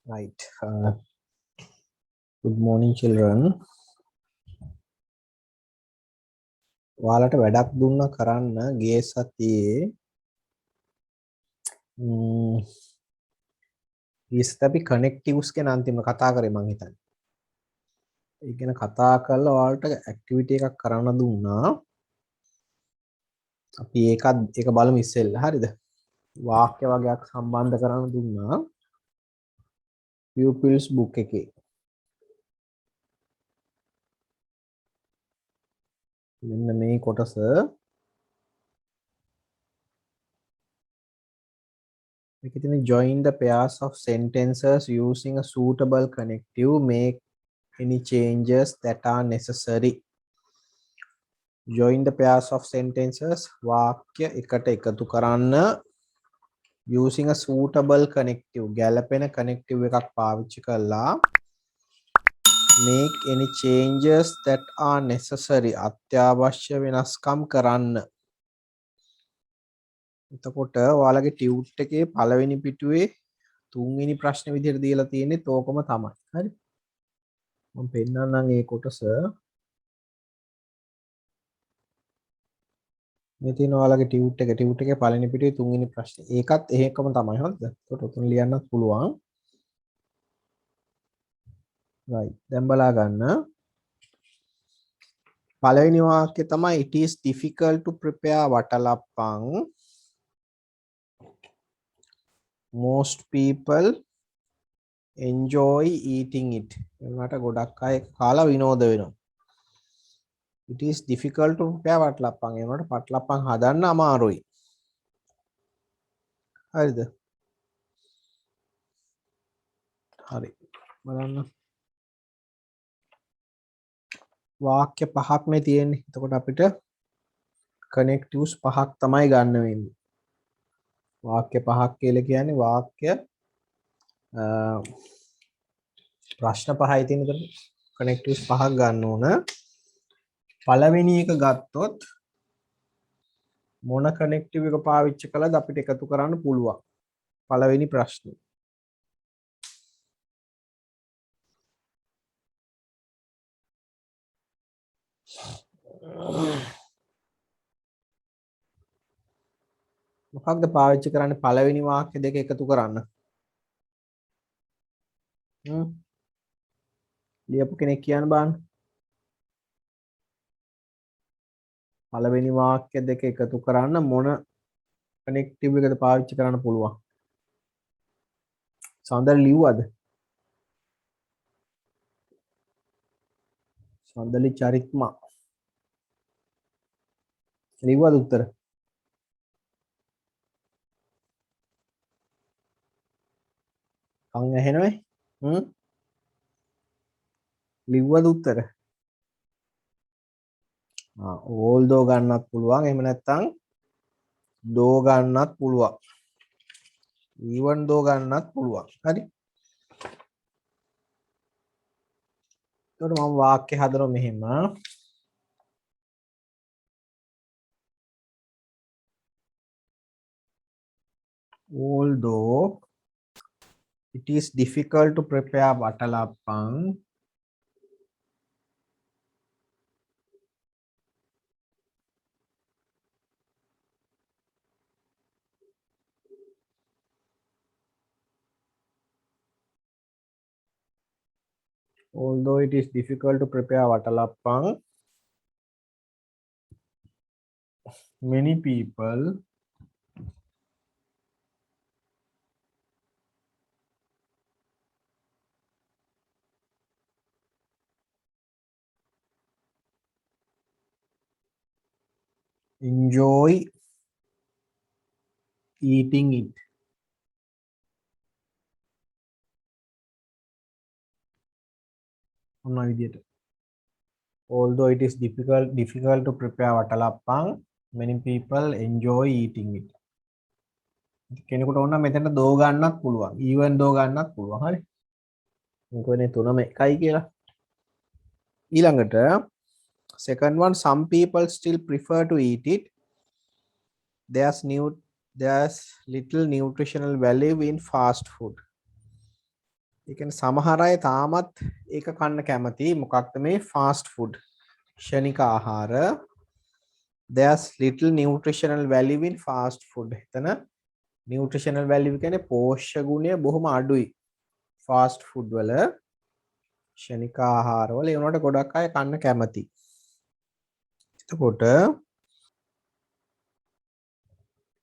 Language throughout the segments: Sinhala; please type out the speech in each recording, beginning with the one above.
Right. Good morning, children. ඔයාලට වැඩක් දුන්නා කරන්න ගිය සතියේ ඊස්ත අපි කනෙක්ටිව්ස් ගැන අන්තිම කතා කරේ මං හිතන්නේ. ඒ ගැන කතා කරලා ඔයාලට ඇක්ටිවිටි එකක් කරන්න දුන්නා. අපි ඒක බලමු ඉස්සෙල්ලා. හරිද? වාක්‍ය වගේක් සම්බන්ධ කරන්න දුන්නා. pupils book එකේ. මෙන්න මේ කොටස join the pairs of sentences using a suitable connective, make any changes that are necessary. Join the pairs of sentences වාක්‍ය එකට එකතු කරන්න using a suitable connective, ගැළපෙන connective එකක් පාවිච්චි කරලා make any changes that are necessary, අත්‍යවශ්‍ය වෙනස්කම් කරන්න. එතකොට ඔයාලගේ ටියුට් එකේ පළවෙනි පිටුවේ තුන්වෙනි ප්‍රශ්න විදිහට දීලා තියෙන්නේ තෝකම තමයි. හරි? මම පෙන්නන්නම් මේ කොටස. මේ තියෙන ඔයාලගේ ටියුට් එකේ පළවෙනි පිටුවේ තුන්වෙනි ප්‍රශ්නේ. ඒකත් එහෙකම තමයි. හරිද? එතකොට උතුම් ලියන්නත් පුළුවන්. right. දැන් බලා ගන්න. පළවෙනි වාක්‍යය තමයි it is difficult to prepare watalappan. Most people enjoy eating it. එනකට ගොඩක් අය කාලා විනෝද වෙනවා. It is difficult to prepare watalappan. එනකට පටලප්පන් හදන්න අමාරුයි. හරිද? හරි. බලන්න. වාක්‍ය පහක් මේ තියෙන්නේ. එතකොට අපිට connectives පහක් තමයි ගන්න වෙන්නේ. වාක්‍ය පහක් කියලා කියන්නේ වාක්‍ය ප්‍රශ්න පහයි තියෙන විතර connectives පහක් ගන්න ඕන. පළවෙනි එක ගත්තොත් මොන connective එක පාවිච්චි කළාද අපිට එකතු කරන්න පුළුවන්. පළවෙනි ප්‍රශ්නේ. මොකක්ද පාවිච්චි කරන්නේ පළවෙනි වාක්‍ය දෙක එකතු කරන්න? ලියපු කෙනෙක් කියන්න බලන්න. පළවෙනි වාක්‍ය දෙක එකතු කරන්න මොන කනෙක්ටිව් එකද පාවිච්චි කරන්න පුළුවන්? සඳල් ලිව්වද? සඳලි චරිත්මා ලිව්වද උත්තර? කන් ඇහෙනවද? ලිව්වද උත්තර? ඕල්දෝ ගන්නත් පුළුවන්. එහෙම නැත්නම් දෝ ගන්නත් පුළුවන්. ඊවන් දෝ ගන්නත් පුළුවන්. හරි. එතකොට මම වාක්‍ය හදනවා මෙහෙම. Although it is difficult to prepare watalappan, although it is difficult to prepare watalappan, many people enjoy eating it. ඔන්න විදියට. Although it is difficult to prepare watalappan, many people enjoy eating it. කෙනෙකුට ඕන නම් මෙතන දෝ ගන්නත් පුළුවන්. even දෝ ගන්නත් පුළුවන්. හරි. මොකනේ තුනම එකයි කියලා. ඊළඟට second one, some people still prefer to eat it. There's little nutritional value in fast food. ඒ කියන්නේ සමහර අය තාමත් ඒක කන්න කැමති. මොකක්ද මේ fast food. ක්ෂණික ආහාර. There's little nutritional value in fast food. එතන nutritional value කියන්නේ පෝෂ්‍ය ගුණය බොහොම අඩුයි. fast food වල ක්ෂණික ආහාර වල ඒ වුණාට ගොඩක් අය කන්න කැමති. එතකොට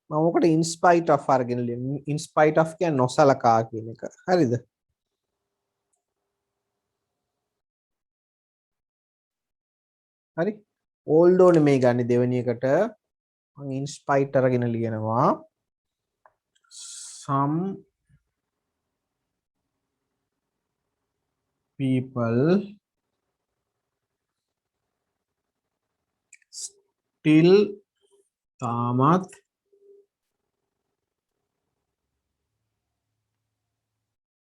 මම ඔකට in spite of අරගෙන in spite of කියන්නේ නොසලකා කියන එක. හරිද? හරි. although නෙමෙයි ගන්න දෙවෙනි එකට මම in spite අරගෙන ලියනවා. some people still තාමත්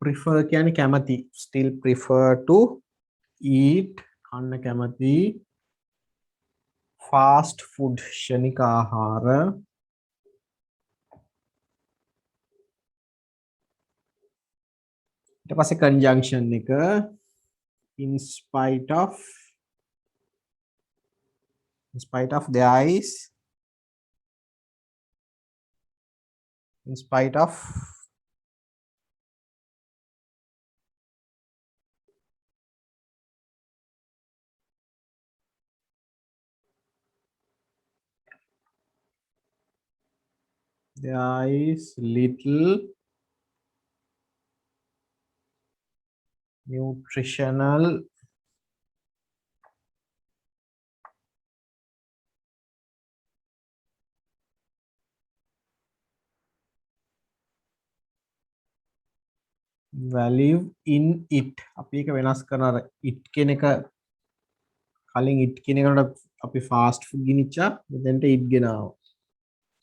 prefer කියන්නේ කැමති. still prefer to eat කන්න කැමති fast food ක්ෂණික ආහාර ඊට පස්සේ conjunction එක in spite of there is in spite of there is little nutritional value in it අපි එක වෙනස් කරන අර it කියන එක කලින් it කියන එකට අපි fast food ගිනිච්චා මෙතෙන්ට it ගෙනාවා.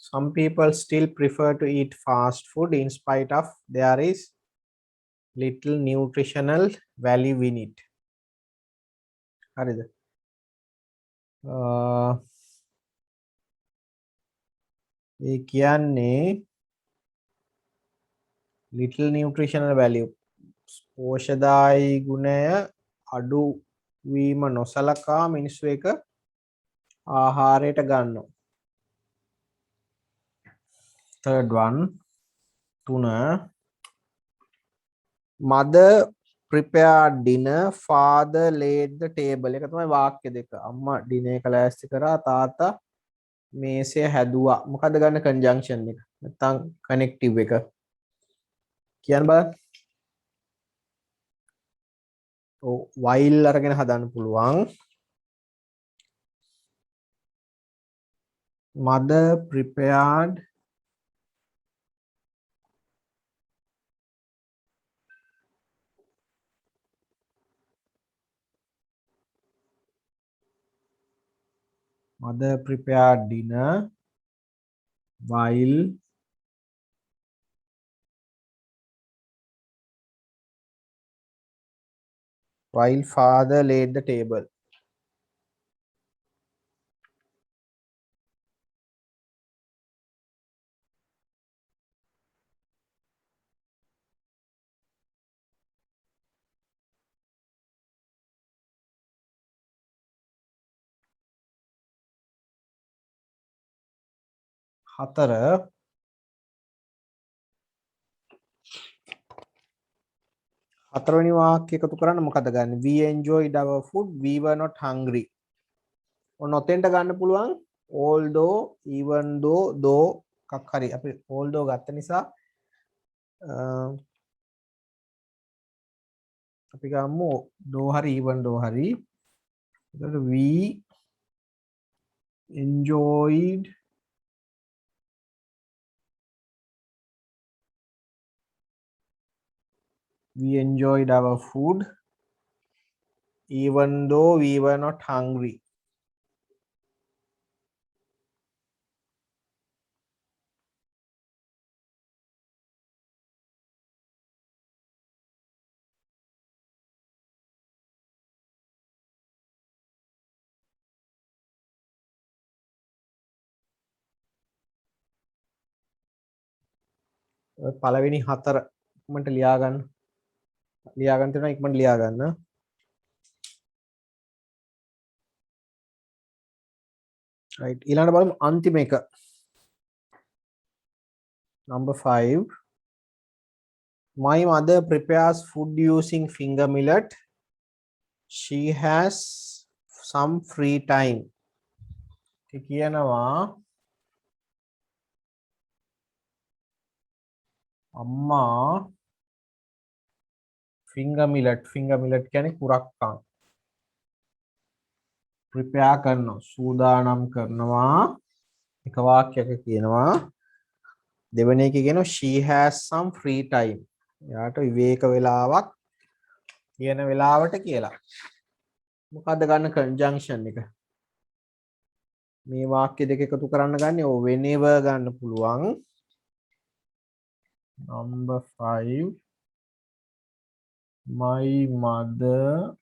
Some people still prefer to eat fast food in spite of there is little nutritional value in it. හරිද? ඒ කියන්නේ little nutritional value පෝෂදායී ගුණය අඩු වීම නොසලකා මිනිස්සු එක ආහාරයට ගන්නවා. third one තුන mother prepared dinner father laid the table එක තමයි වාක්‍ය දෙක. අම්මා ඩිනර් එක ලෑස්ති කරා තාත්තා මේසය හැදුවා. මොකද ගන්න conjunction එක නැත්නම් connective එක කියන්න බලන්න. while අරගෙන හදන්න පුළුවන්. mother prepared dinner while father laid the table. හතරවෙනි වාක්‍ය එකතු කරන්න මොකද ගන්න? We enjoyed our food. We were not hungry. ඔන්න ඔතෙන්ට ගන්න පුළුවන් although even though එකක් හරි අපි although ගත්ත නිසා අපි ගමු though හරි even though හරි. එතකොට we enjoyed our food even though we were not hungry. පළවෙනි හතර මට ලියා ගන්න. ලියා ගන්න තියෙනවා ඉක්මනට ලියා ගන්න. right ඊළඟට බලමු අන්තිම එක. number 5. My mother prepares food using finger millet. She has some free time. කියනවා අම්මා finger millet කියන්නේ කුරක්කන් prepare කරනවා සූදානම් කරනවා එක වාක්‍යයක කියනවා දෙවෙනි එකේ කියනවා she has some free time එයාට විවේක වෙලාවක් කියන වෙලාවට කියලා මොකද්ද ගන්න conjunction එක මේ වාක්‍ය දෙක එකතු කරන්න ගන්නේ ඔව් whenever ගන්න පුළුවන් number 5 my mother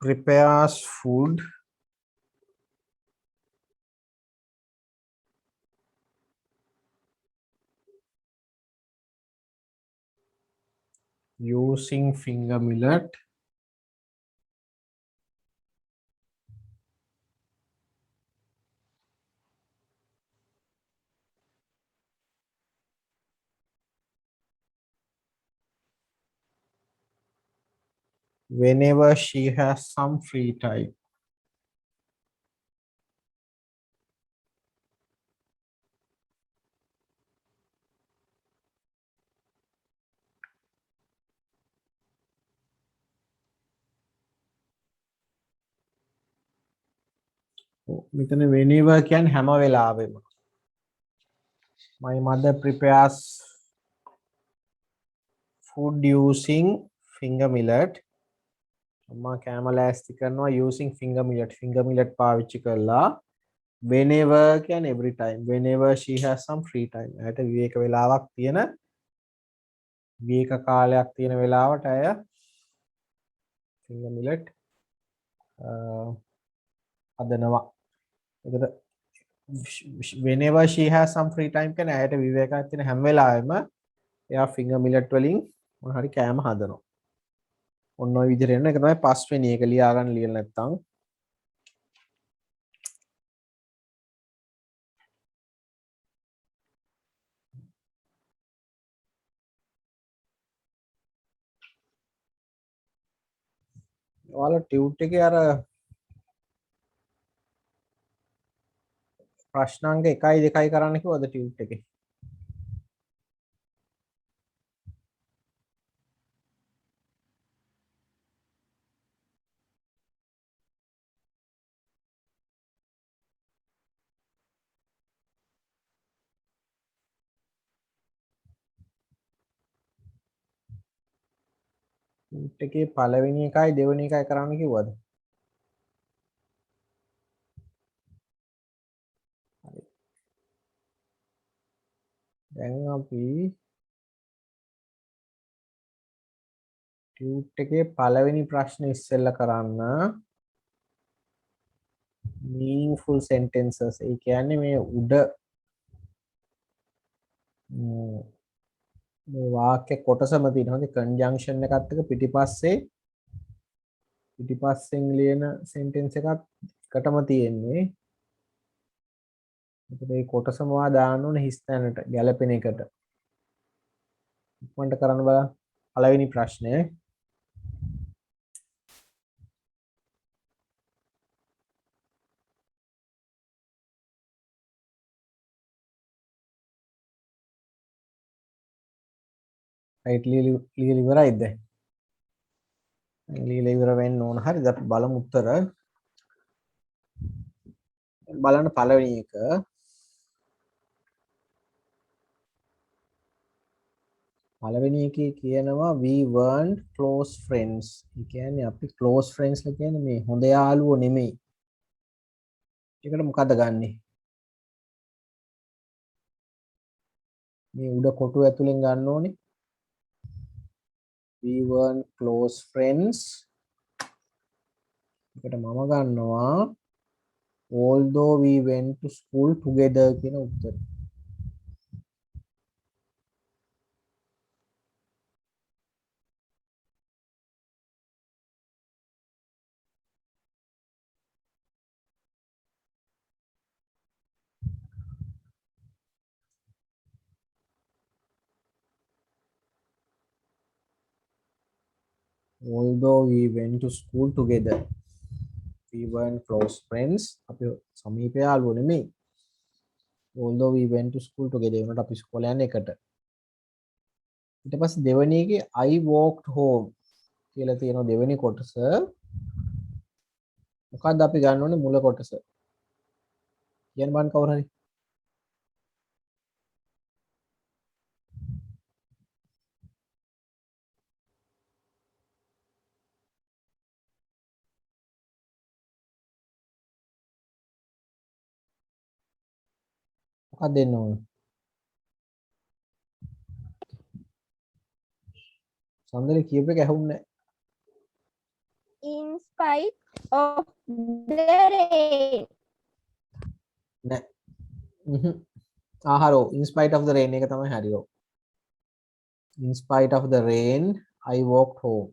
prepares food using finger millet whenever she has some free time. මෙතන whenever කියන්නේ හැම වෙලාවෙම. My mother prepares food using finger millet. අම්මා කෑම ලෑස්ති කරනවා using finger millet. Finger millet පාවිච්චි කරලා whenever කියන්නේ every time. Whenever she has some free time. ඇයට විවේක වෙලාවක් තියෙන විවේක කාලයක් තියෙන වෙලාවට ඇය finger millet හදනවා. එතකොට whenever she has some free time කියන්නේ ඇයට විවේකයක් තියෙන හැම වෙලාවෙම එයා finger millet වලින් මොන හරි කෑම හදනවා. ඔන්න ඔය විදිහට එන්න එක තමයි පස්වෙනි එක ලියා ගන්න ලියලා නැත්තම් ඔයාලා ටියුට් එකේ අර ප්‍රශ්නාංක 1යි 2යි කරන්න කිව්වද ටියුට් එකේ? ටියුට් එකේ පළවෙනි එකයි දෙවෙනි එකයි කරන්න කිව්වද? දැන් අපි ටියුට් එකේ පළවෙනි ප්‍රශ්නේ ඉස්සෙල්ලා කරන්න meaningful sentences ඒ කියන්නේ මේ උඩ මේ වාක්‍ය කොටසම තියෙන හොඳ conjunction එකත් එක්ක පිටිපස්සෙන් ලියන sentence එකත් එකටම තියෙන්නේ. ඒකට මේ කොටසම වා දාන්න ඕනේ හිස් තැනට ගැලපෙන එකට. ඉක්මනට කරන්න බලන්න. පළවෙනි ප්‍රශ්නය right ලියලා ඉවරයිද? ලියලා ඉවර වෙන්න ඕන. හරිද? අපි බලමු උත්තර. බලන්න පළවෙනි එක. පළවෙනි එකේ කියනවා we weren't close friends. ඒ කියන්නේ අපි close friends ලා කියන්නේ මේ හොඳ යාළුවෝ නෙමෙයි. ඒකට මොකද්ද ගන්නෙ? මේ උඩ කොටුව ඇතුලෙන් ගන්න ඕනේ. We weren't close friends. ඒකට මම ගන්නවා although we went to school together කියන උත්තරය. although we went to school together we weren't close friends අපි සමීප යාළුවෝ නෙමෙයි although we went to school together ඒ වුණාට අපි ඉස්කෝලේ යන්නේ එකට ඊට පස්සේ දෙවෙනි එකේ I walked home කියලා තියෙනවා දෙවෙනි කොටස මොකක්ද අපි ගන්න ඕනේ මුල කොටස කියන්න බං කවුරු හරි මොකක්ද දෙන්න ඕනේ සඳරි කියප එක ඇහුන්නේ In spite of the rain. නෑ ආහාරෝ in spite of the rain එක තමයි හරියෝ in spite of the rain I walked home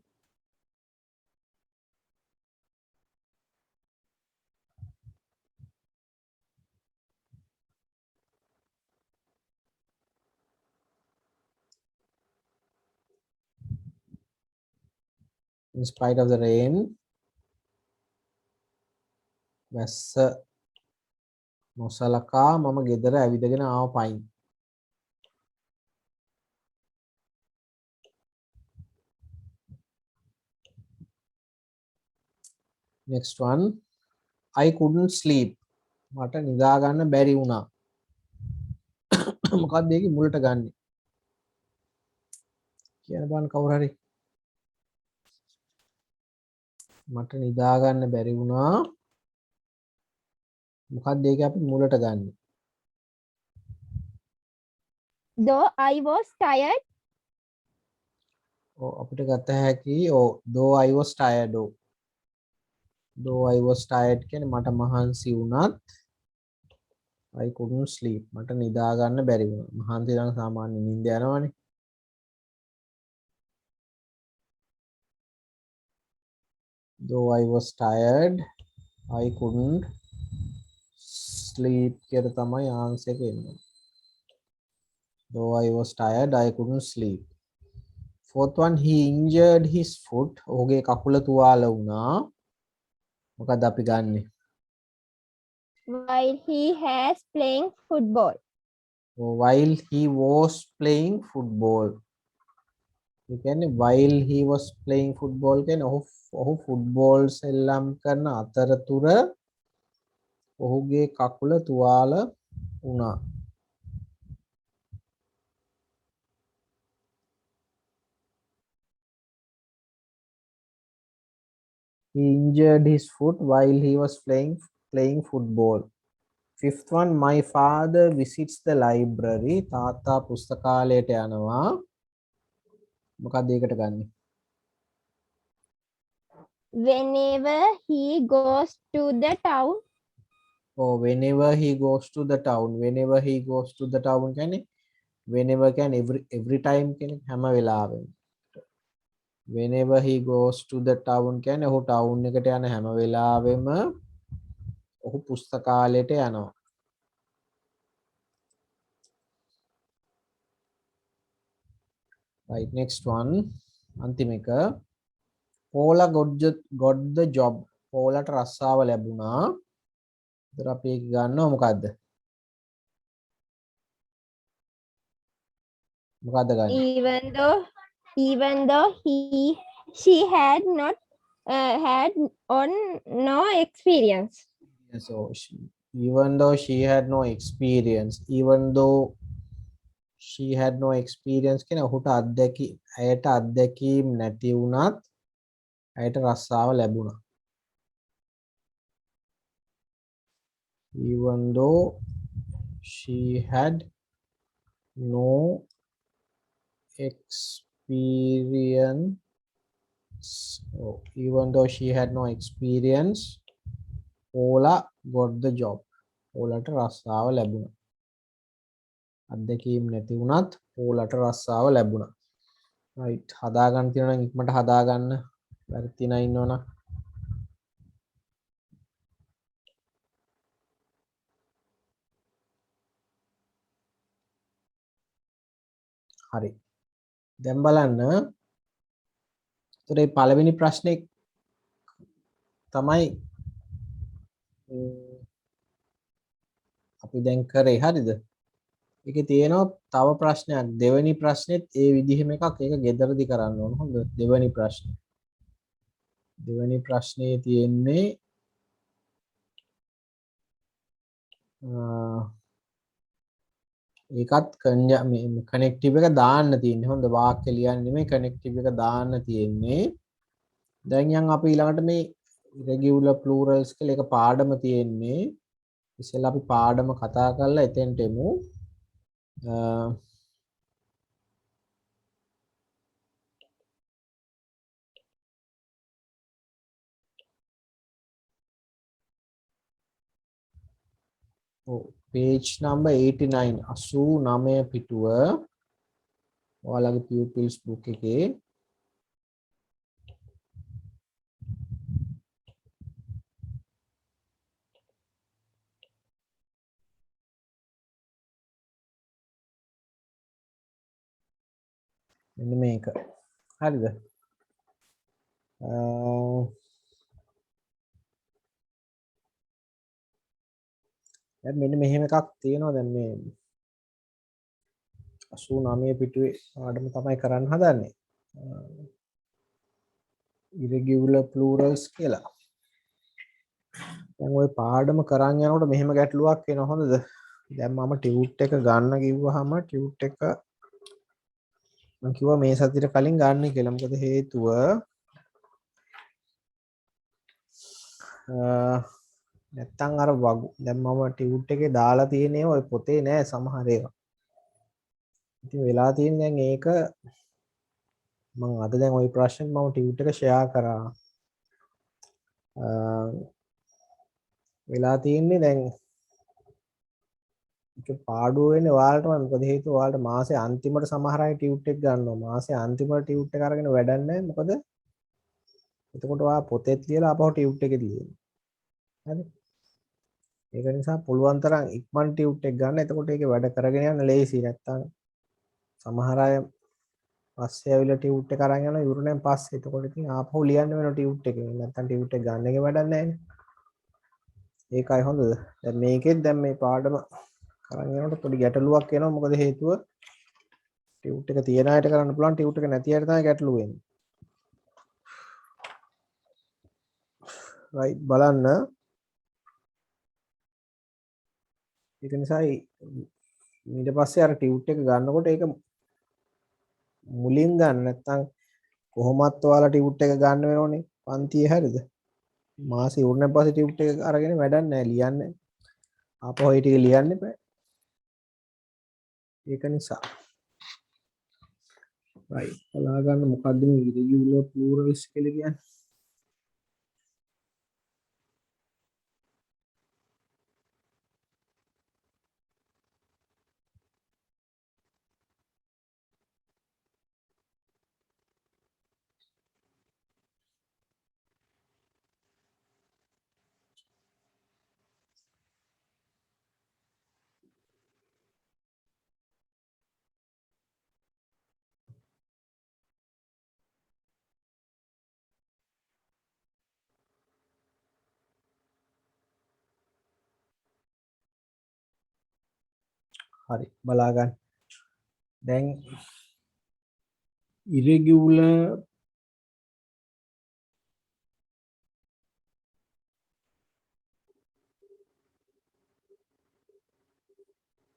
in spite of the rain වැස්ස නොසලකා මම ගෙදර ඇවිදගෙන ආව පයින් next one I couldn't sleep මට නිදා ගන්න බැරි වුණා මොකක්ද ඒකේ මුලට ගන්න කියන්න බලන්න කවුරු හරි මට නිදා ගන්න බැරි වුණා මොකක්ද ඒකේ අපි මුලට ගන්න Though I was tired. ඔව් අපිට ගත හැකි ඔව් though I was tired ඔව් though I was tired කියන්නේ මට මහන්සි වුණත් I couldn't sleep මට නිදා ගන්න බැරි වුණා මහන්සි නම් සාමාන්‍ය නිින්ද යනවනේ though I was tired I couldn't sleep කියලා තමයි ආන්සර් එක එන්නේ though I was tired I couldn't sleep fourth one he injured his foot ඔහුගේ කකුල තුවාල වුණා මොකද අපි ගන්නෙ While he has playing football. while he was playing football ඒ කියන්නේ while he was playing football කියන්නේ ඔහු ෆුට්බෝල් සෙල්ලම් කරන අතරතුර ඔහුගේ කකුල තුවාල වුණා he injured his foot while he was playing football fifth one my father visits the library තාත්තා පුස්තකාලයට යනවා මොකක්ද ඒකට ගන්නෙ Whenever he goes to the town. or whenever he goes to the town whenever he goes to the town කියන්නේ whenever කියන්නේ every time කියන්නේ හැම වෙලාවෙම whenever he goes to the town කියන්නේ ඔහු ටවුන් එකට යන හැම වෙලාවෙම ඔහු පුස්තකාලයට යනවා right next one අන්තිම එක Paula got the job පෝලට රස්සාව ලැබුණා ඉතින් අපි ඒක ගන්නවා මොකද්ද මොකද්ද ගන්න Even though she had not had on no experience. so even though she had no experience even though she had no experience කියන ඔහුට ඇයට අත්දැකීම් නැති වුණත් ඇයට රස්සාව ලැබුණා even though she had no experience even though she had no experience Paula got the job පෝලට රස්සාව ලැබුණා අත්දැකීම් නැති වුණත් පෝලට රස්සාව ලැබුණා right හදාගන්න තියෙනවා නම් ඉක්මනට හදාගන්න වැරදි නැ ඉන්නවනම් හරි දැන් බලන්න ඒතර මේ පළවෙනි ප්‍රශ්නේ තමයි අපි දැන් කරේ හරිද? ඒකේ තියෙනවා තව ප්‍රශ්නයක් දෙවෙනි ප්‍රශ්නෙත් ඒ විදිහම එකක් ඒක ගෙදරදි කරන්න ඕන හොඳ දෙවෙනි ප්‍රශ්නේ. දෙවෙනි ප්‍රශ්නේ තියෙන්නේ ඒකත් කනෙක්ටිව් එක දාන්න තියෙන්නේ. හොඳ වාක්‍ය ලියන්න නෙමෙයි කනෙක්ටිව් එක දාන්න තියෙන්නේ. දැන් යන් අපි ඊළඟට මේ irregular plurals කියලා එක පාඩම තියෙන්නේ. ඉතින් අපි පාඩම කතා කරලා එතෙන්ට එමු. page number 89 89 පිටුව ඔයාලගේ pupils book එකේ මෙන්න මේක හරිද දැන් මෙන්න මෙහෙම එකක් තියෙනවා දැන් මේ 89 පිටුවේ පාඩම තමයි කරන්න හදන්නේ irregular plurals කියලා දැන් ওই පාඩම කරන් යනකොට මෙහෙම ගැටලුවක් එනවා හොඳද දැන් මම ටියුට් එක ගන්න කිව්වහම ටියුට් එක මම කිව්වා මේ සතියට කලින් ගන්න කියලා මොකද හේතුව නැත්තම් අර දැන් මම ටියුට් එකේ දාලා තියෙනේ ඔය පොතේ නෑ සමහර ඒවා ඉතින් වෙලා තියෙන දැන් ඒක මම අද දැන් ওই ප්‍රශ්නේ මම ටියුට් එක ෂෙයා කරා වෙලා තියෙන්නේ දැන් ඒක පාඩුව වෙන්නේ ඔයාලටමයි මොකද හේතුව ඔයාලට මාසේ අන්තිමට සමහර අය ටියුට් එක ගන්නවා මාසේ අන්තිමට ටියුට් එක අරගෙන වැඩක් නැහැ මොකද එතකොට ඔයා පොතේත් ලියලා අපහු ටියුට් එකේ ලියනවා හරි ඒක නිසා පුළුවන් තරම් ඉක්මන් ටියුට් එක ගන්න එතකොට ඒකේ වැඩ කරගෙන යන්න ලේසි නැත්තම් සමහර අය පස්සේ ආවිලා ටියුට් එක අරන් යනවා ඉවරණයෙන් පස්සේ එතකොට ඉතින් ආපහු ලියන්න වෙනවා ටියුට් එකේ නැත්තම් ටියුට් එක ගන්න එකේ වැඩක් නැහැ ඒකයි හොඳද දැන් මේකෙත් දැන් මේ පාඩම කරන් යනකොට පොඩි ගැටලුවක් එනවා මොකද හේතුව ටියුට් එක තියන අයට කරන්න පුළුවන් ටියුට් එක නැති අයට තමයි ගැටලුව වෙන්නේ රයිට් බලන්න ඒක නිසා ඊට පස්සේ අර ටියුට් එක ගන්නකොට ඒක මුලින් ගන්න නැත්නම් කොහොමත් ඔයාලා ටියුට් එක ගන්න වෙනෝනේ පන්තියේ හරියද මාසෙ ඉවරනන් පස්සේ ටියුට් එක අරගෙන වැඩක් නැහැ ලියන්න ආපහු ඒ ටික ලියන්න එපා ඒක නිසා right බලා ගන්න මොකද්ද මේ irregular plurals කියලා කියන්නේ හරි බලා ගන්න දැන් irregular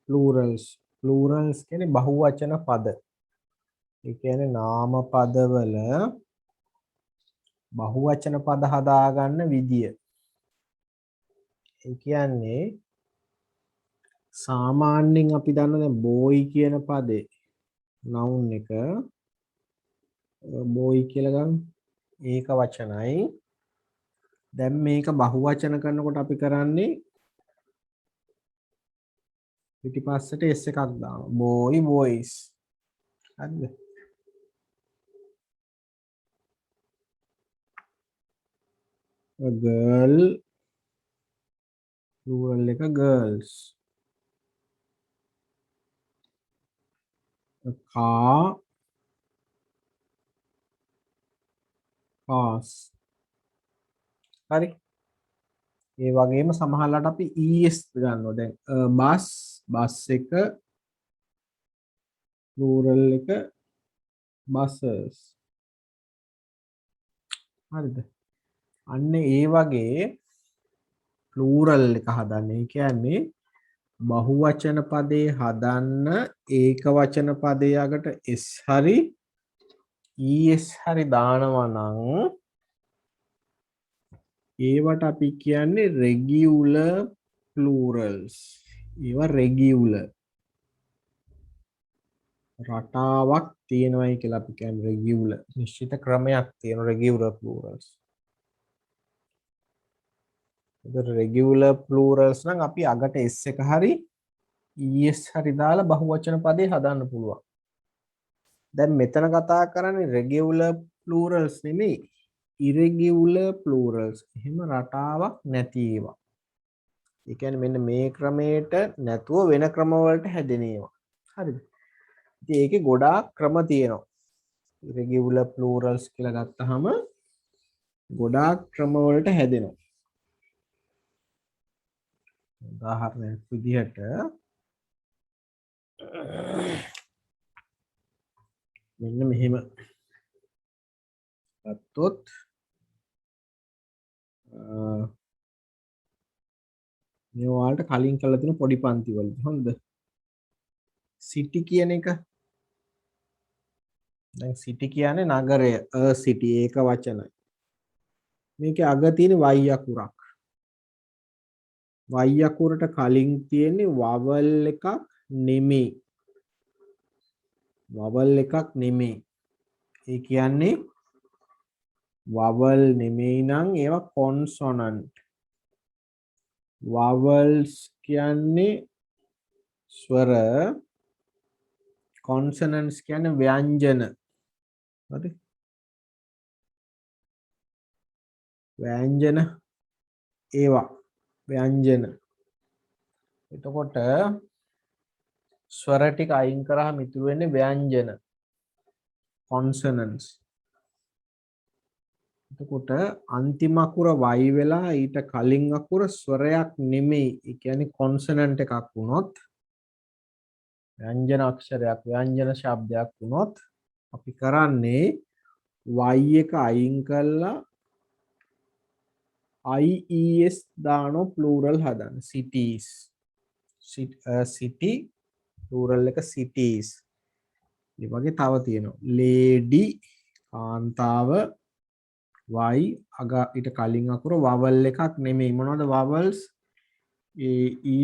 plurals කියන්නේ බහුවචන පද ඒ කියන්නේ නාම පදවල බහුවචන පද හදාගන්න විදිය ඒ කියන්නේ සාමාන්‍යයෙන් අපි දන්න දැන් boy කියන පදේ noun එක boy කියලා ගන්න ඒක වචනයි දැන් මේක බහුවචන කරනකොට අපි කරන්නේ පිටිපස්සට s එකක් දානවා boy boys හරිද a girl plural එක girls a car pass. හරි. ඒ වගේම සමහරවිට අපි es ගන්නවා. දැන් bus එක plural එක buses. හරිද? අන්න ඒ වගේ plural එක හදන්න. ඒ කියන්නේ බහුවචන පදේ හදන්න ඒක වචන පදේ අගට s හරි es හරි දානවා නම් ඒවට අපි කියන්නේ regular plurals. ඒවා regular රටාවක් තියෙනවයි කියලා අපි කියන්නේ regular. නිශ්චිත ක්‍රමයක් තියෙන regular plurals. ඒතර regular plurals නම් අපි අගට s එක හරි es හරි දාලා බහුවචන පදේ හදන්න පුළුවන්. දැන් මෙතන කතා කරන්නේ regular plurals නෙමෙයි irregular plurals. එහෙම රටාවක් නැති ඒවා. ඒ කියන්නේ මෙන්න මේ ක්‍රමයට නැතුව වෙන ක්‍රම වලට හැදෙන ඒවා. හරිද? ඉතින් ඒකේ ගොඩාක් ක්‍රම තියෙනවා. irregular plurals කියලා ගත්තාම ගොඩාක් ක්‍රම වලට හැදෙනවා. උදාහරණයක් විදිහට මෙන්න මෙහෙම ගත්තොත් මේ ඔයාලට කලින් කරලා තියෙන පොඩි පන්ති වලදී හොඳද? සිටි කියන එක දැන් සිටි කියන්නේ නගරය සිටි ඒක වචනයි. මේකේ අග තියෙන y අකුරක්. y අකුරට කලින් තියෙන්නේ vowel එකක් නෙමෙයි. vowel එකක් නෙමෙයි. ඒ කියන්නේ vowel නෙමෙයි නම් ඒවා consonant. vowels කියන්නේ ස්වර, consonants කියන්නේ ව්‍යංජන. හරි? ව්‍යංජන ඒවා ව්‍යංජන. එතකොට ස්වර ටික අයින් කරාම ඉතුරු වෙන්නේ ව්‍යංජන consonants. එතකොට අන්තිම අකුර y වෙලා ඊට කලින් අකුර ස්වරයක් නෙමෙයි. ඒ කියන්නේ consonant එකක් වුණොත් ව්‍යංජන අක්ෂරයක් ව්‍යංජන ශබ්දයක් වුණොත් අපි කරන්නේ y එක අයින් කරලා ies දානෝ plural හදන්න. cities. city plural එක cities. මේ වගේ තව තියෙනවා. lady කාන්තාව y අග ඊට කලින් අකුර vowel එකක් නෙමෙයි. මොනවද vowels? a e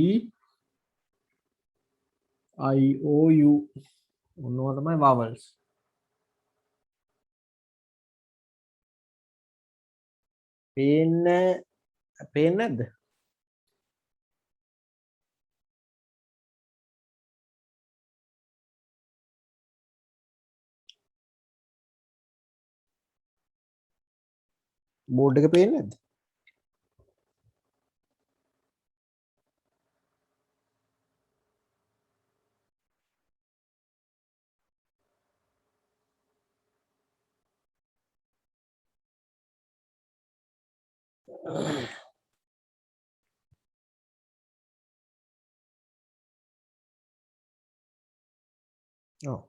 i o u මොනවා තමයි vowels. පේන්නේ නැද්ද? බෝඩ් එක පේන්නේ නැද්ද? ඔව්.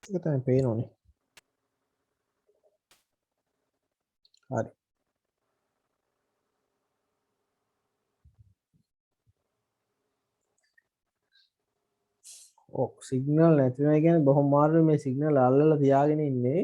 ඒක තමයි පේනෝනේ. හරි. ඔව් සිග්නල් නැති වෙනවා කියන්නේ බොහොම මාරුයි මේ සිග්නල් අල්ලලා තියාගෙන ඉන්නේ.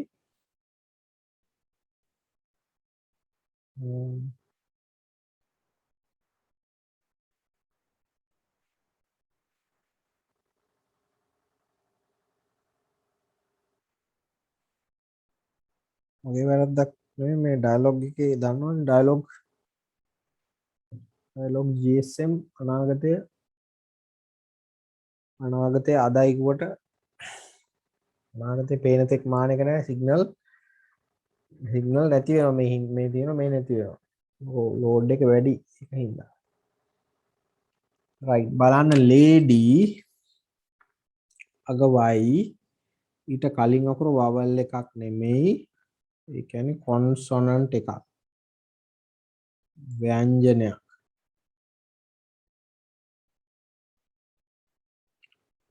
මගේ වැරද්දක් නෙමෙයි මේ ඩයලොග් එකේ දන්නවනේ ඩයලොග් GSM අනාගතයේ අදයි කිව්වට අනාගතේ පේන තෙක් මාන එක නෑ සිග්නල් නැති වෙනවා මේ තියෙනවා මේ නැති වෙනවා ලෝඩ් එක වැඩි ඒක හින්දා රයිට් බලන්න lady අග y ඊට කලින් අකුර vowel එකක් නෙමෙයි ඒ කියන්නේ කොන්සොනන්ට් එකක්. ව්‍යංජනයක්.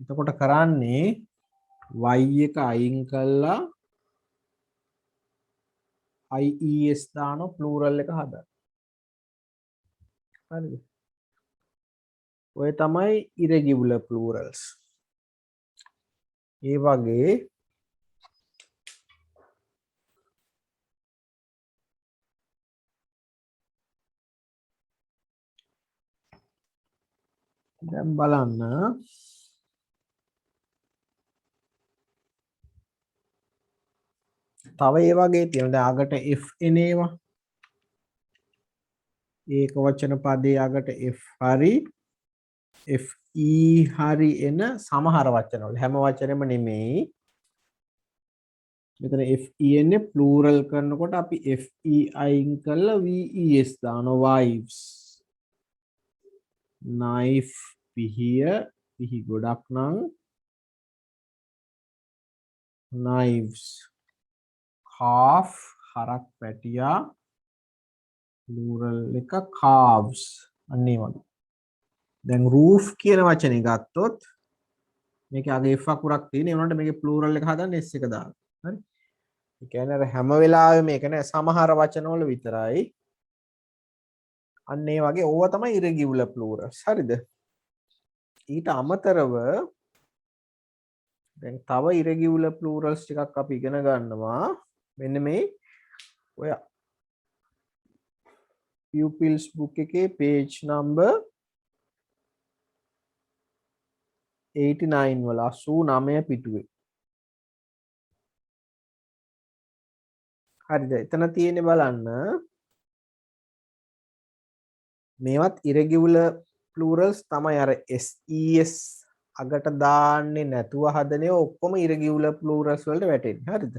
එතකොට කරන්නේ y එක අයින් කළා ies දානවා ප්ලූරල් එක හදන්න. හරිද? ඔය තමයි irregular plurals. ඒ වගේ දැන් බලන්න තව ඒ වගේ තියෙනවා. දැන් අගට f එන ඒවා. ඒක වචන පදේ අගට f හරි fe හරි එන සමහර වචනවල හැම වචනෙම නෙමෙයි. මෙතන fe එන්නේ ප්ලූරල් කරනකොට අපි fe අයින් කරලා ves දානවා wives. knife පිහි ගොඩක් නම් knives. calf හරක් පැටියා plural එක calves. අන්න ඒ වගේ. දැන් roof කියන වචනේ ගත්තොත් මේකේ අගේ f අකුරක් තියෙන. ඒ වුණාට මේකේ plural එක හදන්න s එක දාන්න. හරි? ඒ කියන්නේ අර හැම වෙලාවෙම මේක නෑ සමහර වචනවල විතරයි. අන්න ඒ වගේ ඕවා තමයි irregular plurals. හරිද? ඊට අමතරව දැන් තව irregular plurals ටිකක් අපි ඉගෙන ගන්නවා. මෙන්න මේ ඔය pupils book එකේ page number 89 වල 89 පිටුවේ. හරිද? එතන තියෙන්නේ බලන්න මේවත් irregular plurals තමයි. අර ses අගට දාන්නේ නැතුව හදනේ ඔක්කොම irregular plurals වලට වැටෙන්නේ. හරිද?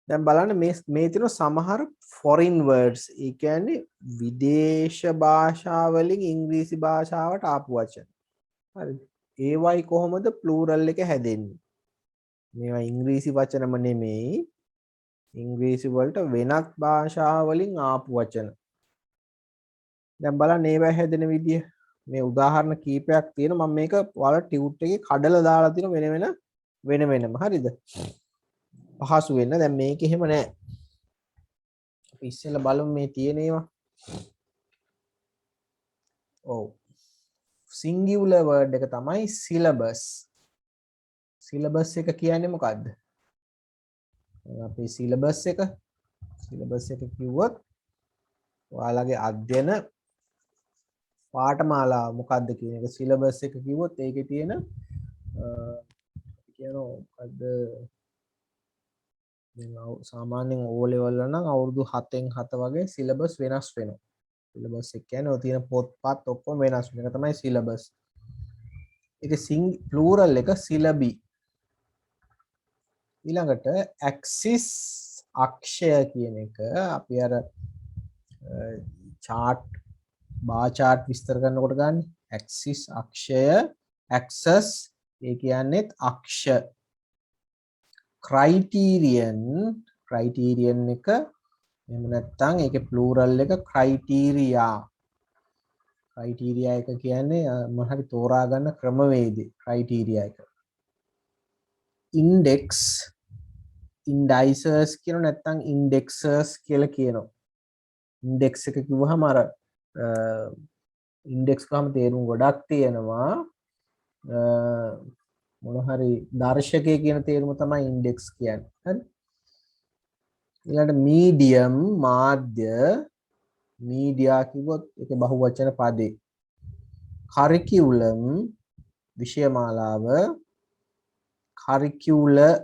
දැන් බලන්න මේ තියෙන සමහර foreign words. ඒ කියන්නේ විදේශ භාෂා වලින් ඉංග්‍රීසි භාෂාවට ආපු වචන. හරිද? ඒවයි කොහොමද plural එක හැදෙන්නේ? මේවා ඉංග්‍රීසි වචනම නෙමෙයි. ඉංග්‍රීසි වලට වෙනත් භාෂා වලින් ආපු වචන. දැන් බලන්න ඒවා හැදෙන විදිය. මේ උදාහරණ කීපයක් තියෙනවා. මම මේක ඔයාලා ටියුට් එකේ කඩලා දාලා තියෙන වෙන වෙනම. හරිද? පහසු වෙන්න. දැන් මේක එහෙම නෑ. අපි ඉස්සෙල්ලා බලමු මේ තියෙන ඒවා. ඔව්. singular word එක තමයි syllabus. syllabus එක කියන්නේ මොකද්ද? අපි syllabus එක කිව්වොත් ඔයාලගේ අධ්‍යයන පාඨමාලාව මොකද්ද කියන එක syllabus එක කිව්වොත් ඒකේ තියෙන කියනවා මොකද්ද දැන් සාමාන්‍යයෙන් O level වල නම් අවුරුදු 7න් 7 වගේ syllabus වෙනස් වෙනවා. syllabus එක කියන්නේ ඔය තියෙන පොත්පත් ඔක්කොම වෙනස් වෙන එක තමයි syllabus. ඒක plural එක syllabi. ඊළඟට axis අක්ෂය කියන එක අපි අර chart bar chart විස්තර කරනකොට ගන්න axis අක්ෂය axis ඒ කියන්නේ අක්ෂ. criterion එක එහෙම නැත්නම් ඒකේ plural එක criteria එක කියන්නේ මොන හරි තෝරා ගන්න ක්‍රමවේදය criteria එක. index indices කියන නැත්නම් indexers කියලා කියනවා. index එක කිව්වහම අර index ගාම තේරුම් ගොඩක් තියෙනවා. මොන හරි දර්ශකය කියන තේරුම තමයි index කියන්නේ. හරි? ඊළඟට medium මාධ්‍ය media කිව්වොත් ඒක බහුවචන පදේ. curriculum විෂය මාලාව curricular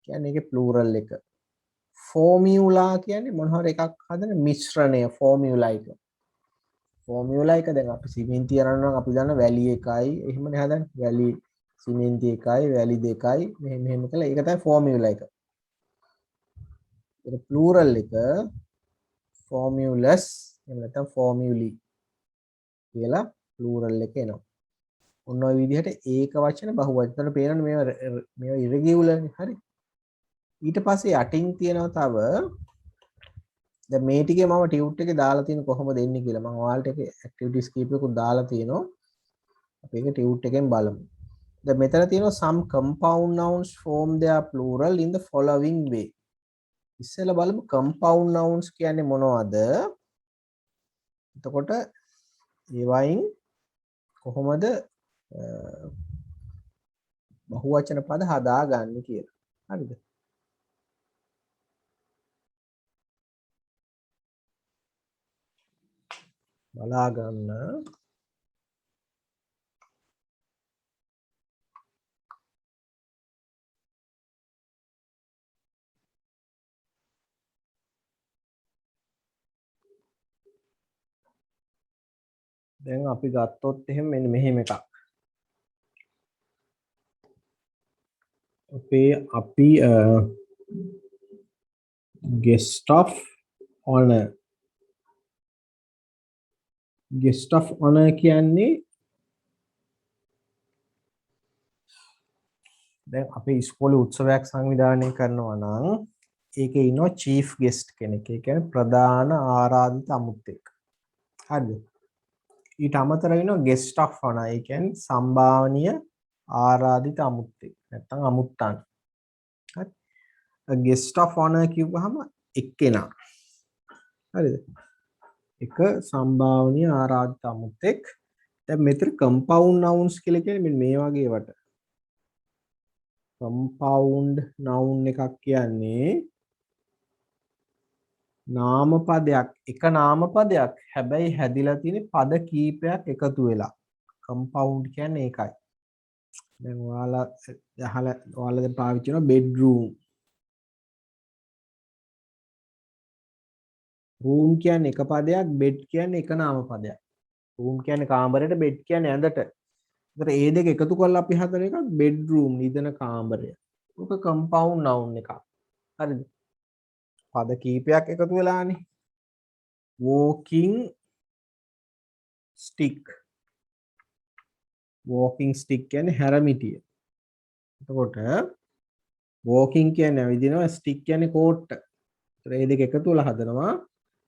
කියන්නේ ඒකේ plural එක. formula කියන්නේ මොන හරි එකක් හදන මිශ්‍රණය formula එක. formula එක දැන් අපි සිමෙන්ති අරනවා නම් අපි දන්න වැලි එකයි එහෙමනේ හදන්නේ. වැලි සිමෙන්ති එකයි වැලි දෙකයි මෙහෙම කළා ඒක තමයි formula එක. ඒක plural එක formulas එහෙම නැත්නම් formulae කියලා plural එක එනවා. ඔන්න ඔය විදිහට ඒක වචන බහුවචන පේනවනේ මේවා irregular නේ. හරි. ඊට පස්සේ යටින් තියෙනවා තව දැන් මේ ටිකේ මම ටියුට් එකේ දාලා තියෙන කොහොමද එන්නේ කියලා මම ඔයාලට එකේ ඇක්ටිවිටීස් කීපයකුත් දාලා තියෙනවා අපි ඒක ටියුට් එකෙන් බලමු දැන් මෙතන තියෙනවා some compound nouns form their plural in the following way ඉස්සෙල්ලා බලමු compound nouns කියන්නේ මොනවද එතකොට ඒවයින් කොහොමද බහුවචන පද හදාගන්නේ කියලා හරිද බලා ගන්න දැන් අපි ගත්තොත් එහෙම මෙන්න මෙහෙම එකක් අපි guest of honor කියන්නේ දැන් අපි ඉස්කෝලේ උත්සවයක් සංවිධානය කරනවා නම් ඒකේ ඉන්නවා චීෆ් ගෙස්ට් කෙනෙක්. ඒ කියන්නේ ප්‍රධාන ආරාධිත අමුත්තෙක්. හරිද? ඊට අමතරව ඉන්නවා ගෙස්ට් of honor. ඒ කියන්නේ සම්භාවනීය ආරාධිත අමුත්තෙක්. නැත්තම් අමුත්තන්. හරි. ගෙස්ට් of honor කියුවහම එක්කෙනා. හරිද? එක සම්භාවනීය ආරාධිත අමුත්තෙක්. දැන් මෙතන compound nouns කියලා කියන්නේ මෙන්න මේ වගේ වට. compound noun එකක් කියන්නේ නාම පදයක් එක නාම පදයක් හැබැයි හැදිලා තියෙන පද කීපයක් එකතු වෙලා compound කියන්නේ ඒකයි දැන් ඔයාලා දැන් පාවිච්චි කරන bedroom room කියන්නේ එක පදයක් bed කියන්නේ එක නාම පදයක් room කියන්නේ කාමරයට bed කියන්නේ ඇඳට ඒතර ඒ දෙක එකතු කරලා අපි හදන එකක් bedroom නිදන කාමරය. ඔක compound noun එකක්. හරිද? පද කීපයක් එකතු වෙලානේ. walking stick. walking stick කියන්නේ හැරමිටිය. එතකොට walking කියන්නේ ඇවිදිනවා stick කියන්නේ කෝට්ට. ඒතර මේ දෙක එකතු වෙලා හදනවා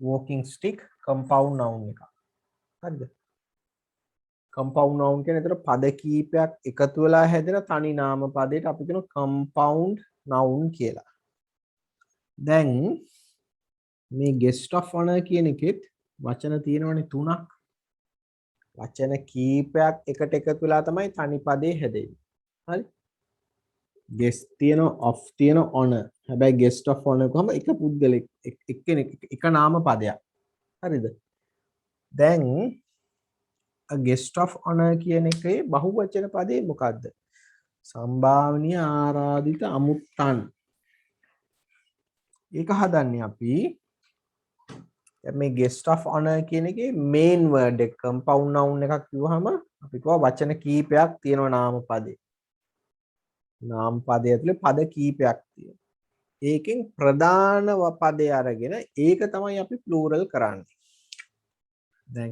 walking stick compound noun එකක්. හරිද? compound noun කියන්නේ ඒතර පද කීපයක් එකතු වෙලා හැදෙන තනි නාම පදයට අපි කියනවා compound noun කියලා. දැන් මේ guest of honor කියන එකෙත් වචන තියෙනවනේ තුනක්. වචන කීපයක් එකට එකතු වෙලා තමයි තනි පදේ හැදෙන්නේ. හරි? guest තියෙනවා of තියෙනවා honor. හැබැයි guest of honor කොහම එක පුද්ගලෙක් එක්කෙනෙක් එක නාම පදයක්. හරිද? දැන් a guest of honor කියන එකේ බහුවචන පදේ මොකද්ද? සම්භාවනීය ආරාධිත අමුත්තන්. ඒක හදන්නේ අපි මේ guest of honor කියන එකේ main word එක compound noun එකක් කිව්වහම අපි කියවා වචන කීපයක් තියෙනවා නාම පදේ. නාම පදය ඇතුලේ පද කීපයක් තියෙනවා. ඒකෙන් ප්‍රධාන පදේ අරගෙන ඒක තමයි අපි plural කරන්නේ. දැන්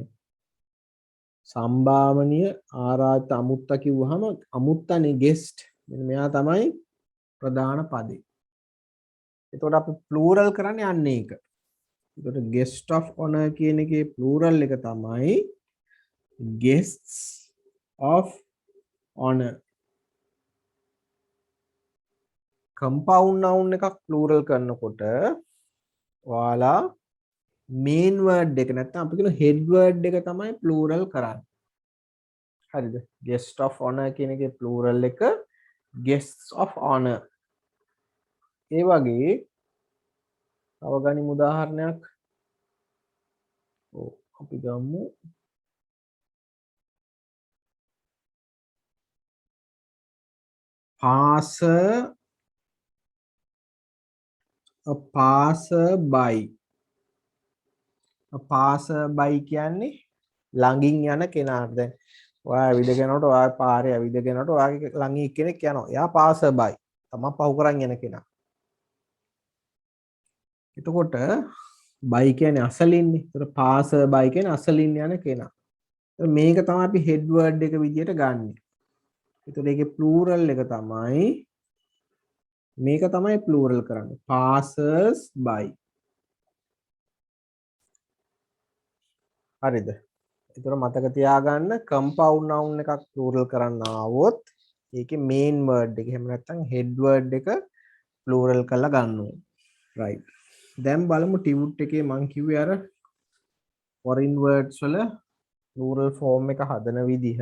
සම්භාවනීය ආරාධිත අමුත්ත කිව්වහම අමුත්තනේ guest මෙන්න මෙයා තමයි ප්‍රධාන පදේ. එතකොට අපි plural කරන්නේ අන්න ඒක. එතකොට guest of honor කියන එකේ plural එක තමයි guests of honor. compound noun එකක් plural කරනකොට ඔයාලා main word එක නැත්නම් අපි කියන head word එක තමයි plural කරන්නේ. හරිද? guest of honor කියන එකේ plural එක guests of honor. ඒ වගේ තව ගනිමු උදාහරණයක්. ඔව් අපි ගමු passerby. passerby කියන්නේ ළඟින් යන කෙනාට. දැන් ඔයා ඇවිදගෙන යනකොට ඔයා පාරේ ඇවිදගෙන යනකොට ඔයාගේ ළඟින් කෙනෙක් යනවා. එයා passerby. තමන් පහු කරන් යන කෙනා. එතකොට by කියන්නේ අසලින්නේ. ඒතර passerby කියන්නේ අසලින් යන කෙනා. මේක තමයි අපි head word එක විදියට ගන්නෙ. ඒතර ඒකේ plural එක තමයි මේක තමයි plural කරන්නේ. Passers by. හරිද? ඒතර මතක තියාගන්න compound noun එකක් plural කරන්න ආවොත් ඒකේ main word එක එහෙම නැත්නම් head word එක plural කරලා ගන්න ඕනේ. right. දැන් බලමු ටියුට් එකේ මං කිව්වේ අර foreign words වල plural form එක හදන විදිහ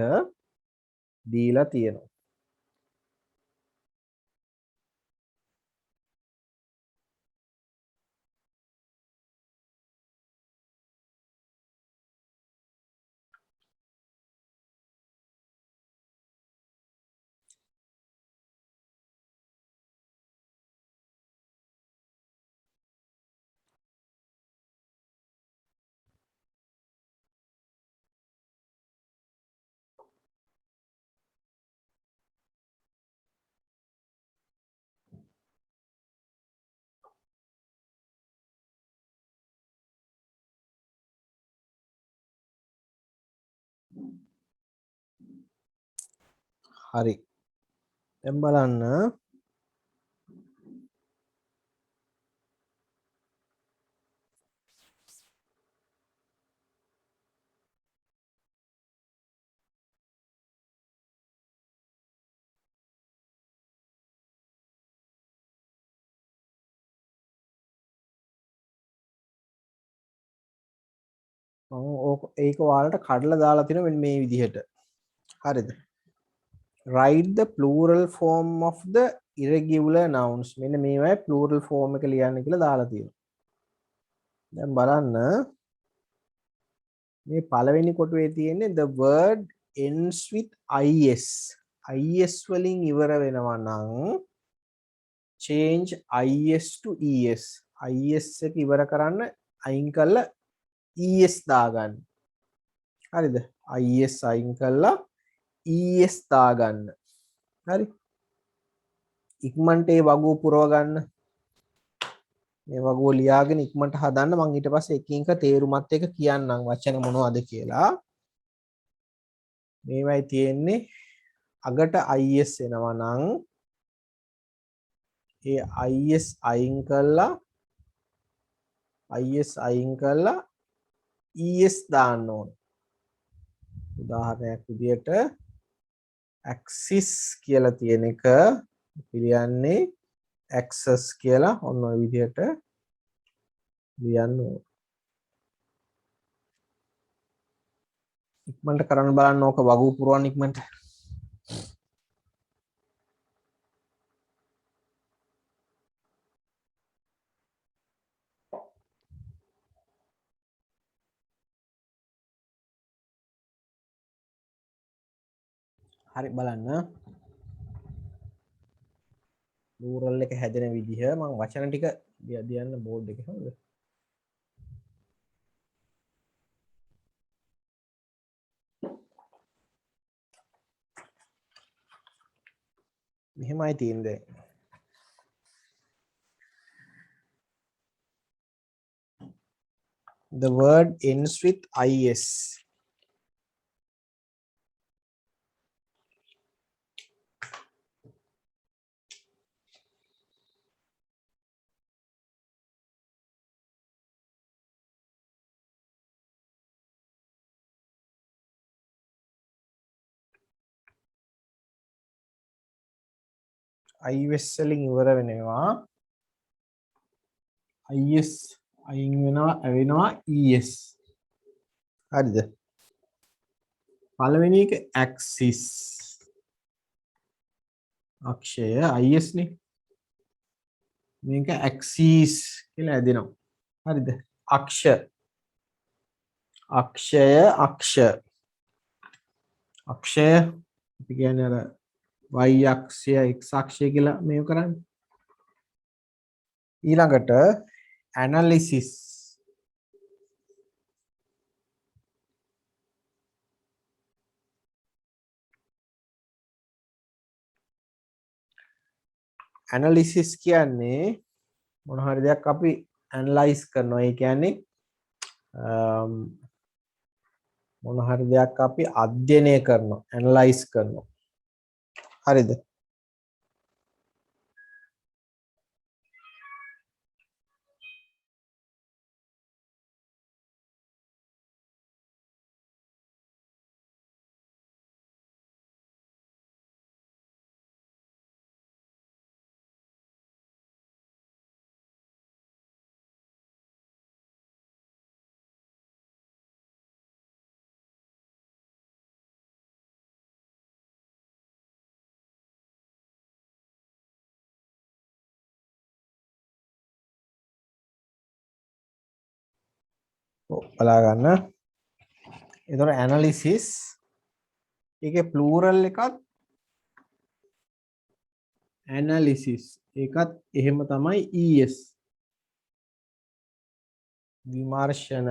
දීලා තියෙනවා. හරි. දැන් බලන්න ඒක ඔයාලට කඩලා දාලා තියෙනවා මෙන්න මේ විදිහට. හරිද? write the plural form of the irregular nouns. මෙන්න මේවයි plural form එක ලියන්න කියලා දාලා තියෙනවා. දැන් බලන්න මේ පළවෙනි කොටුවේ තියෙන්නේ the word ends with is. is වලින් ඉවර වෙනවා නම් change is to es. is එක ඉවර කරන්න අයින් කරලා es දාගන්න. හරිද? is අයින් කරලා es දාගන්න. හරි. ඉක්මනට ඒ වගුව පුරව ගන්න. මේ වගුව ලියාගෙන ඉක්මනට හදන්න. මම ඊට පස්සේ එකින් එක තේරුමත් එක්ක කියන්නම් වචන මොනවද කියලා. මේවයි තියෙන්නේ අගට is එනවා නම් ඒ is අයින් කරලා es දාන්න ඕන. උදාහරණයක් විදියට axis කියලා තියෙන එක පිළියන්නේ access කියලා ඔන්න ඔය විදිහට ලියන්න ඕන. ඉක්මනට කරන්න බලන්න ඕක වගු පුරවන්න ඉක්මනට. හරි බලන්න. plural එක හැදෙන විදිහ මම වචන ටික දියන්න බෝඩ් එකේ හරිද? මෙහෙමයි තියෙන්නේ. The word ends with is. is වලින් ඉවර වෙනවා. is අයින් වෙනවා es. හරිද? පළවෙනි එක axis. අක්ෂය is නේ. මේක axis කියලා ඇදෙනවා. හරිද? අක්ෂය අපි කියන්නේ අර y අක්ෂය x අක්ෂය කියලා මේක කරන්නේ. ඊළඟට analysis. analysis කියන්නේ මොන හරි දෙයක් අපි analyze කරනවා. ඒ කියන්නේ මොන හරි දෙයක් අපි අධ්‍යයනය කරනවා, analyze කරනවා. හරිද? බලා ගන්න. එතකොට analysis ඒකේ plural එකත් analysis ඒකත් එහෙම තමයි es විමර්ශන.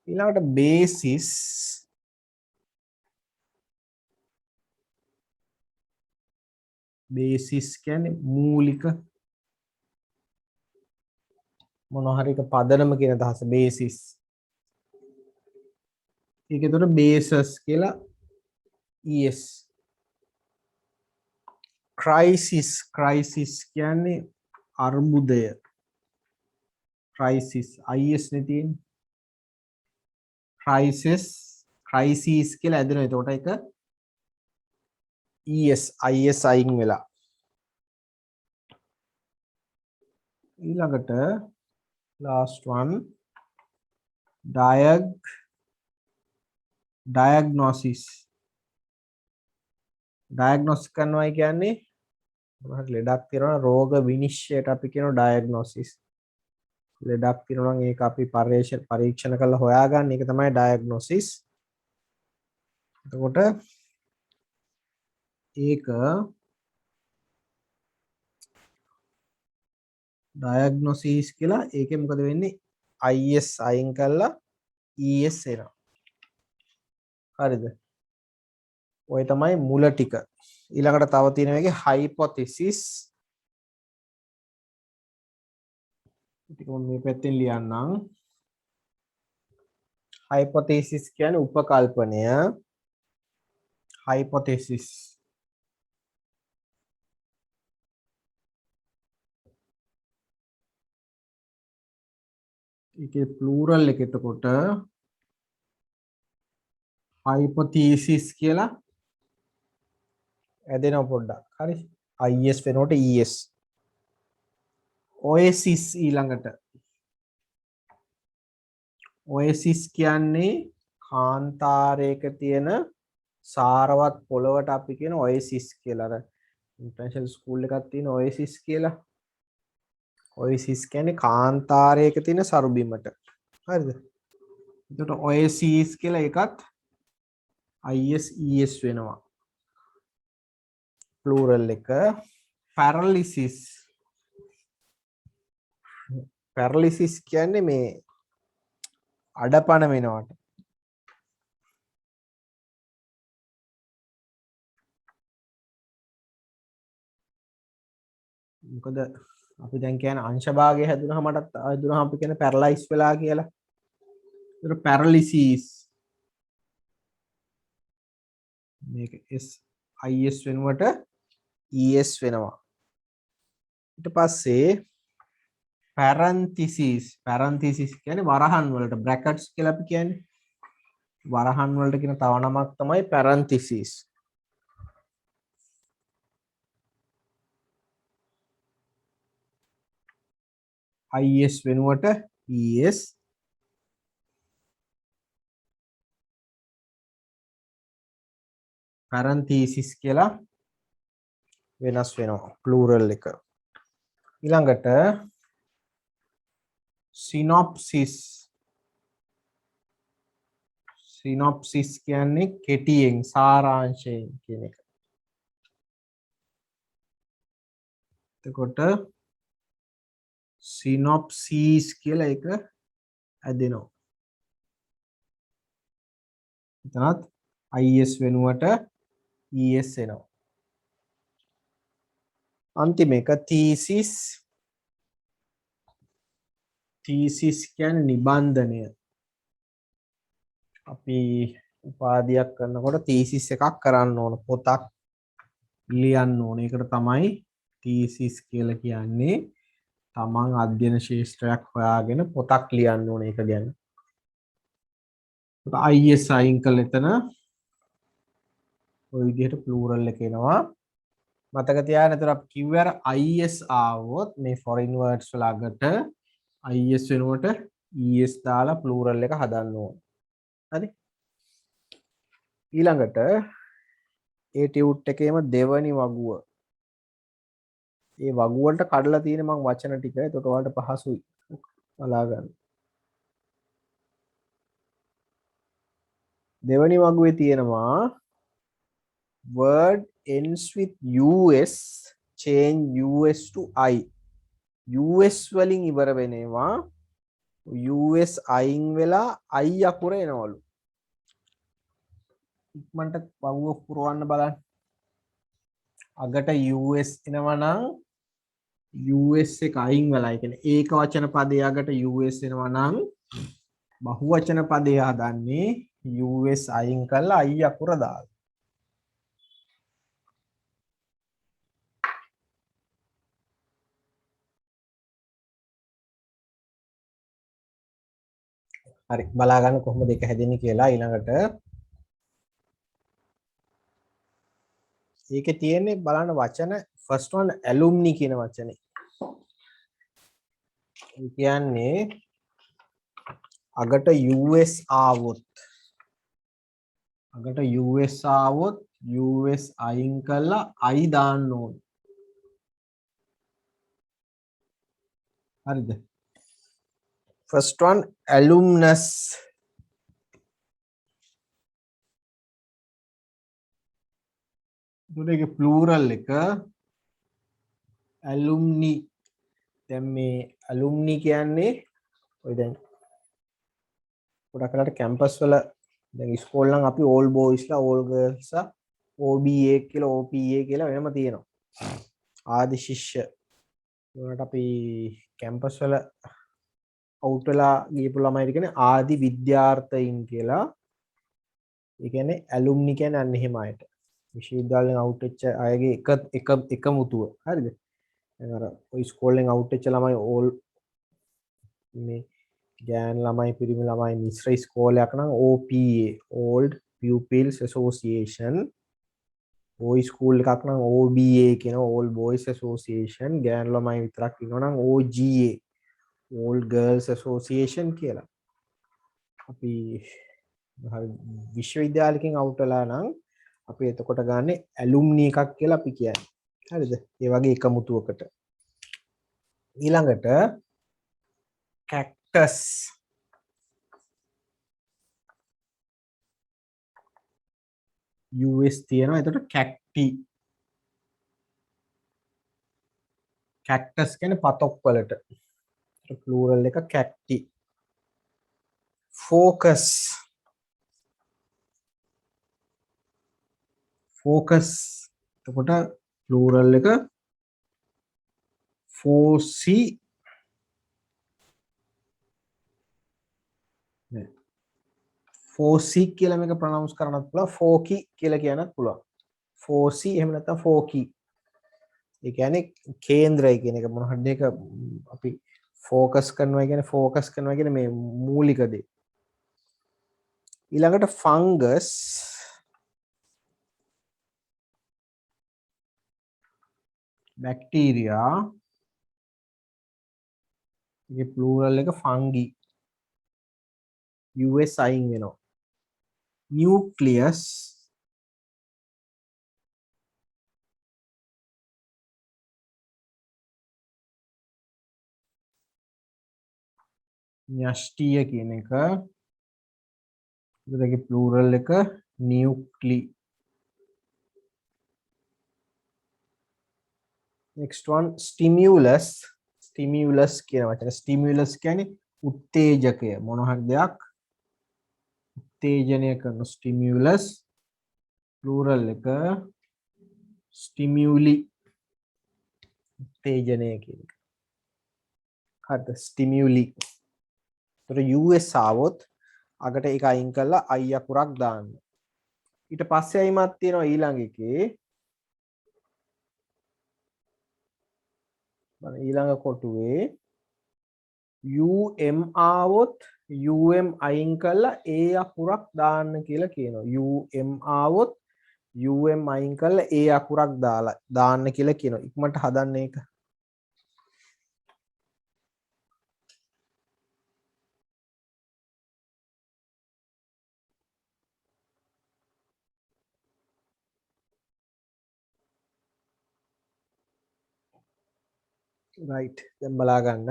ඊළඟට basis කියන්නේ මූලික මොනවා හරි එක පදනම කියන අදහස basis. ඒක එතකොට basis කියලා es. crisis කියන්නේ අර්බුදය. crisis is නේ තියෙන්නේ. crisis කියලා ඇදෙනවා. එතකොට ඒක is අයින් වෙලා. ඊළඟට last one diagnosis කරනවායි කියන්නේ මොනවා හරි ලෙඩක් තියෙනවා රෝග විනිශ්චයට අපි කියනවා diagnosis. ලෙඩක් තියෙනවා නම් ඒක අපි පරීක්ෂණ කරලා හොයාගන්න එක තමයි diagnosis. එතකොට ඒක diagnosis කියලා ඒකේ මොකද වෙන්නේ is අයින් කරලා es එනවා. හරිද? ඔය තමයි මුල ටික. ඊළඟට තව තියෙන එකේ hypothesis. ටික මේ පැත්තෙන් ලියන්නම්. hypothesis කියන්නේ උපකල්පනය. hypothesis ඒකේ plural එක එතකොට hypothesis කියලා ඇදෙනවා පොඩ්ඩක්. හරි. is වෙනකොට es. oasis ඊළඟට. oasis කියන්නේ කාන්තාරයක තියෙන සාරවත් පොළවට අපි කියන oasis කියලා. අර ඉන්ටර්නැෂනල් ස්කූල් එකක් තියෙන oasis කියලා. oasis කියන්නේ කාන්තාරයක තියෙන සරු බිමට. හරිද? එතකොට oasis කියලා එකත් is වෙනවා. plural එක. paralysis කියන්නේ මේ අඩපණ වෙනවට. මොකද අපි දැන් කියන්නේ අංශභාගය හැදුනහම අපි කියන පැරලයිස් වෙලා කියලා. ඒක පැරලිසිස්. මේක is වෙනුවට es වෙනවා. ඊට පස්සේ parenthesis කියන්නේ වරහන් වලට brackets කියලා අපි කියන්නේ. වරහන් වලට කියන තව නමක් තමයි parenthesis. is වෙනුවට es parenthesis කියලා වෙනස් වෙනවා plural එක. ඊළඟට synopsis කියන්නේ කෙටියෙන් සාරාංශයෙන් කියන එක. එතකොට synopsis කියලා එක ඇදෙනවා. එතනත් is වෙනුවට es එනවා. අන්තිම එක thesis කියන්නේ නිබන්ධනය. අපි උපාධියක් කරනකොට thesis එකක් කරන්න ඕන. පොතක් ලියන්න ඕන. ඒකට තමයි thesis කියලා කියන්නේ. තමන් අධ්‍යයන ශාස්ත්‍රයක් හොයාගෙන පොතක් ලියන්න ඕන ඒක ගැන. is අයින් කළා එතන ඔය විදිහට plural එක එනවා. මතක තියාගන්න. ඒතර අපි කිව්වේ අර is ආවොත් මේ foreign words වල අගට is වෙනුවට es දාලා plural එක හදන්න ඕන. හරි. ඊළඟට ඒ ටියුට් එකේම දෙවනි වගුව. ඒ වගුව වලට කඩලා තියෙන මම වචන ටික. ඒකට ඔයාලට පහසුයි බලා ගන්න. දෙවනි වගුවේ තියෙනවා word ends with us change us to I. us වලින් ඉවර වෙනවා us අයින් වෙලා I අකුර එනවලු. ඉක්මනට වගුව පුරවන්න බලන්න. අගට us එනවා නම් us එක අයින් වෙලා. ඒ කියන්නේ ඒක වචන පදයේ අගට us එනවා නම් බහුවචන පදේ හදන්නේ us අයින් කරලා I අකුර දාලා. හරි බලා ගන්න කොහොමද ඒක හැදෙන්නේ කියලා ඊළඟට ඒකේ තියෙන්නේ බලන්න වචන first one alumni කියන වචනේ. ඒ කියන්නේ අගට us ආවොත් us අයින් කරලා I දාන්න ඕන. හරිද? first one alumnus. දුරේක plural එක alumni. දැන් මේ alumni කියන්නේ ඔය දැන් ගොඩක් වෙලාවට කැම්පස් වල දැන් ඉස්කෝල නම් අපි all boys ලා all girls ලා OBA කියලා OPA කියලා වෙනම තියෙනවා. ආදි ශිෂ්‍ය උනට අපි කැම්පස් වල අවුට් වෙලා ගියපු ළමයිට කියන්නේ ආදි විද්‍යාර්ථයින් කියලා. ඒ කියන්නේ ඇලුම්නි කියන්නේ අන්න එහෙම අයට. විශ්වවිද්‍යාලයෙන් අවුට් වෙච්ච අයගේ එකමුතුව. හරිද? දැන් අර ඔය ඉස්කෝලෙන් අවුට් වෙච්ච ළමයි ඕල් මේ ගෑන් ළමයි පිරිමි ළමයි මිශ්‍ර ඉස්කෝලයක් නම් OPA Old Pupils Association. ඔය ස්කූල් එකක් නම් OBA කියන All Boys Association. ගෑන් ළමයි විතරක් ඉන්නවා නම් OGA All Girls Association කියලා. අපි විශ්වවිද්‍යාලකින් අවුට් වෙලා නම් අපි එතකොට ගන්නේ ඇලුම්නි එකක් කියලා අපි කියන්නේ. හරිද? ඒ වගේ එකමුතුවකට. ඊළඟට cactus. US තියෙනවා. එතකොට cacti. cactus කියන්නේ පතොක් වලට. plural එක cacti. focus. එතකොට plural එක foci. foci කියලා මේක ප්‍රොනවුන්ස් කරන්නත් පුළුවන්. foci කියලා කියන්නත් පුළුවන්. foci එහෙම නැත්නම් foci. ඒ කියන්නේ කේන්ද්‍රය කියන එක මොන හරි දෙයක අපි ફોકસ කරනවා කියන්නේ මේ මූලික දේ. ඊළඟට ෆංගස්. බැක්ටීරියා. ඒකේ ප්ලූරල් එක ෆංගි. US අයින් වෙනවා. නියුක්ලියස්. න්‍යෂ්ටිය කියන එක. ඒකේ ප්ලූරල් එක නියුක්ලි. next one stimulus. stimulus කියන වචනේ stimulus කියන්නේ උත්තේජකය මොන හරි දෙයක් උත්තේජනය කරන stimulus plural එක stimuli උත්තේජනය කියන එක. හරිද? stimuli. ඒතර US ආවොත් අගට ඒක අයින් කරලා I අකුරක් දාන්න. ඊට පස්සේ අයිමත් තියෙනවා ඊළඟ එකේ ඊළඟ කොටුවේ UM ආවොත් UM අයින් කරලා A අකුරක් දාන්න කියලා කියනවා. UM ආවොත් UM අයින් කරලා A අකුරක් දාන්න කියලා කියනවා. ඉක්මනට හදන්න ඒක. right දැන් බලා ගන්න.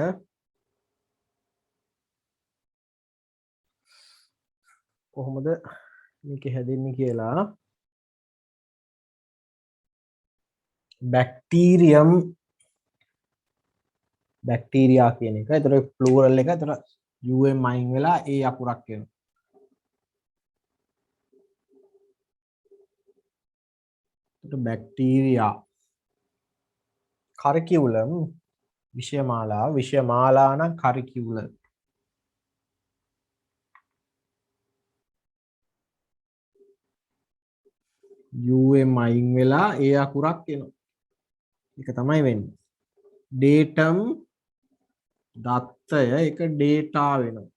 කොහොමද මේක හැදෙන්නේ කියලා බැක්ටීරියම් බැක්ටීරියා කියන එක. ඒතර ප්ලූරල් එක. ඒතර um අයින් වෙලා ඒ අකුරක් වෙනවා. ඒතර බැක්ටීරියා කරිකියුලම් විෂයමාලා නම් කරිකියුලම්. um අයින් වෙලා ඒ අකුරක් එනවා. ඒක තමයි වෙන්නේ. ඩේටම් දත්තය එක ඩේටා වෙනවා.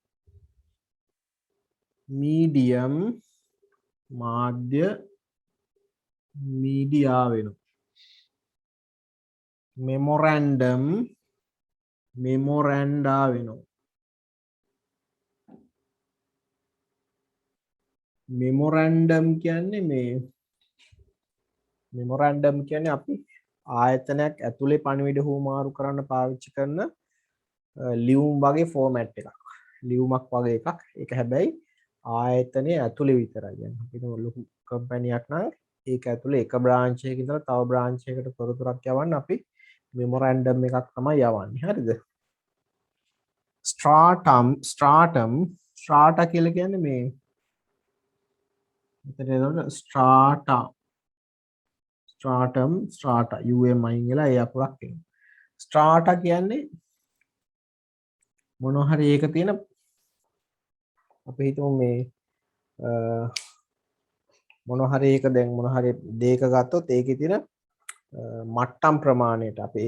මීඩියම් මාධ්‍ය මීඩියා වෙනවා. මෙමොරැන්ඩම් මෙමොරැන්ඩා වෙනවා. මෙමොරැන්ඩම් කියන්නේ මේ මෙමොරැන්ඩම් කියන්නේ අපි ආයතනයක් ඇතුලේ පණිවිඩ හුවමාරු කරන්න පාවිච්චි කරන ලියුම් වගේ ෆෝමැට් එකක්. ලියුමක් වගේ එකක්. ඒක හැබැයි ආයතනයේ ඇතුලේ විතරයි. يعني අපිට ලොකු කම්පැනියක් නම් ඒක ඇතුලේ එක බ්‍රාන්ච් එකක ඉඳලා තව බ්‍රාන්ච් එකකට තොරතුරක් යවන්න අපි මෙමොරැන්ඩම් එකක් තමයි යවන්නේ. හරිද? ස්ට්‍රාටම් ස්ට්‍රාටා කියලා කියන්නේ මේ මෙතන එනකොට ස්ට්‍රාටා um අයින් වෙලා ඒ අකුරක් එනවා. ස්ට්‍රාටා කියන්නේ මොනවා හරි ඒක තියෙන අපි හිතමු මේ මොනවා හරි ඒක දැන් මොනවා හරි දෙයක ගත්තොත් ඒකේ තියෙන මට්ටම් ප්‍රමාණයට අපි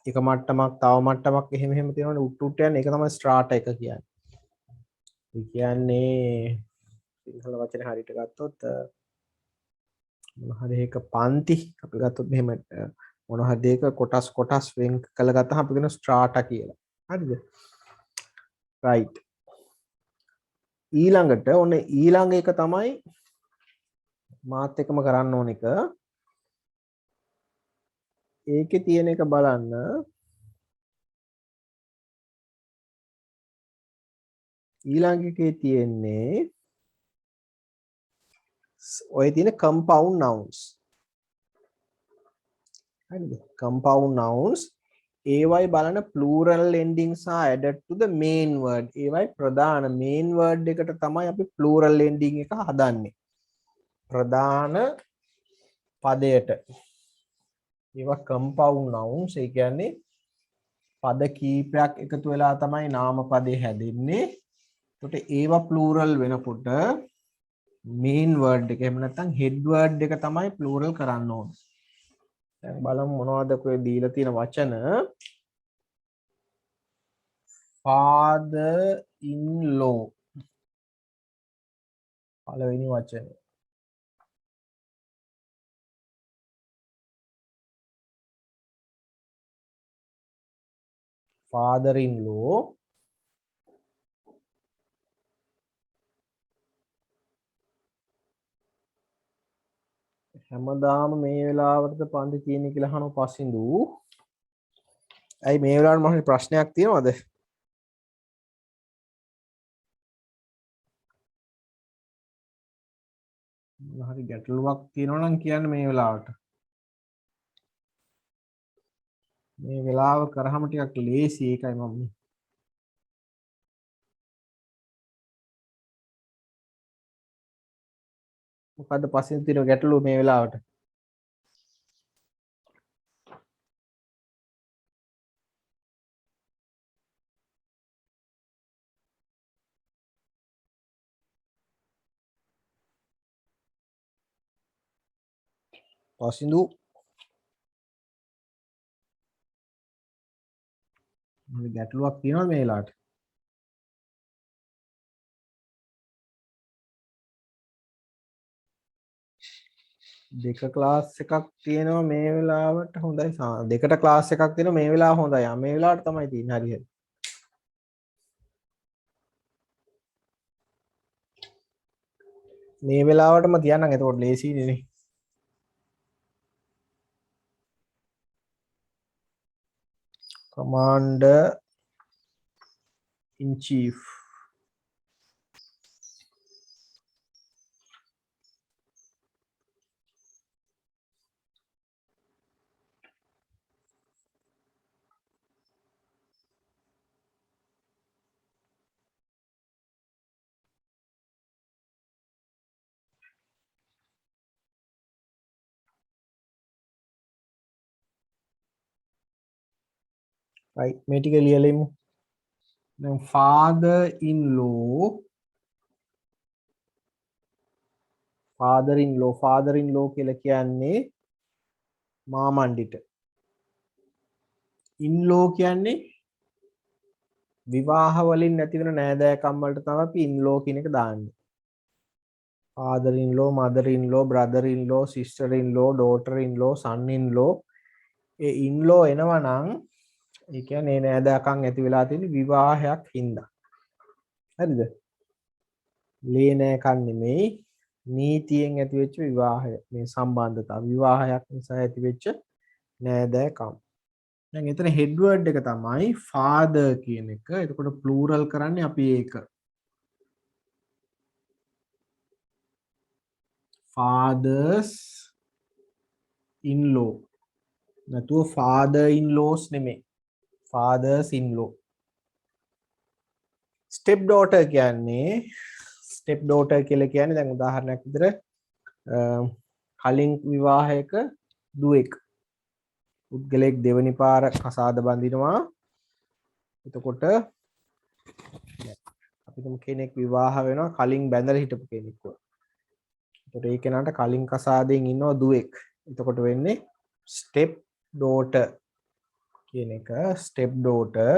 එක මට්ටමක් තව මට්ටමක් එහෙම තියෙනවනේ උට්ට යන එක තමයි ස්ට්‍රාටා එක කියන්නේ. ඒ කියන්නේ සිංහල වචනේ හරියට ගත්තොත් මොනවා හරි එක පන්ති අපි ගත්තොත් මෙහෙම මොනවා හරි දෙයක කොටස් වෙන් කළා ගත්තාම අපි කියන ස්ට්‍රාටා කියලා. හරිද? right. ඊළඟට ඔන්න ඊළඟ එක තමයි මාත් එකම කරන්න ඕන එක. ඒකේ තියෙන එක බලන්න. ඊළඟ එකේ තියෙන්නේ ඔය තියෙන compound nouns. හරිද? compound nouns ඒවයි බලන plural endings are added to the main word. ඒවයි ප්‍රධාන main word එකට තමයි අපි plural ending එක හදන්නේ. ප්‍රධාන පදයට. ඒවා compound nouns. ඒ කියන්නේ පද කීපයක් එකතු වෙලා තමයි නාම පදේ හැදෙන්නේ. එතකොට ඒවා plural වෙනකොට main word එක එහෙම නැත්නම් head word එක තමයි plural කරන්න ඕන. දැන් බලමු මොනවද කොයි දීලා තියෙන වචන. father in law පළවෙනි වචනේ. father in law හැමදාම මේ වෙලාවටද පන්ති තියෙන්නේ කියලා අහන පස්සින්දු. ඇයි මේ වෙලාවට මොකද ප්‍රශ්නයක් තියෙනවද? හරි ගැටලුවක් තියෙනවා නම් කියන්න මේ වෙලාවට. මේ වෙලාව කරාම ටිකක් ලේසි ඒකයි මම. මොකද්ද පස්සින් තියෙන ගැටලුව මේ වෙලාවට? පස්සින්දු මේ ගැටලුවක් තියෙනවද මේ වෙලාවට? දෙක ක්ලාස් එකක් තියෙනවා මේ වෙලාවට හොඳයි. දෙකට ක්ලාස් එකක් තියෙනවා මේ වෙලාව හොඳයි. මේ වෙලාවට තමයි තියෙන්නේ හරියට. මේ වෙලාවටම තියන්නම් එතකොට ලේසියිනේ නේ. Commander in chief right මේ ටික ලියලෙමු දැන් father in law කියලා කියන්නේ මාමණ්ඩිට in law කියන්නේ විවාහ වලින් නැති වෙන නෑදෑකම් වලට තමයි අපි in law කියන එක දාන්නේ father in law mother in law brother in law sister in law daughter in law son in law A in law එනවා නම් ඒ කියන්නේ නෑදෑකම් ඇති වෙලා තියෙන විවාහයක් හින්දා හරිද ලේ නෑකම් නෙමෙයි නීතියෙන් ඇති වෙච්ච විවාහය මේ සම්බන්ධතාව විවාහයක් නිසා ඇති වෙච්ච නෑදෑකම් දැන් එතන හෙඩ් වර්ඩ් එක තමයි father කියන එක එතකොට ප්ලූරල් කරන්නේ අපි ඒක fathers in law නැතුව father in laws නෙමෙයි fathers in law step daughter කියන්නේ step daughter කියලා කියන්නේ දැන් උදාහරණයක් විදිහට කලින් විවාහයක දුවෙක් පුද්ගලයෙක් දෙවනි පාර කසාද බඳිනවා එතකොට අපි තුමු කෙනෙක් විවාහ වෙනවා කලින් බැඳලා හිටපු කෙනෙක්ව එතකොට ඒ කෙනාට කලින් කසාදෙන් ඉන්නවා දුවෙක් එතකොට වෙන්නේ step daughter කියන එක step daughter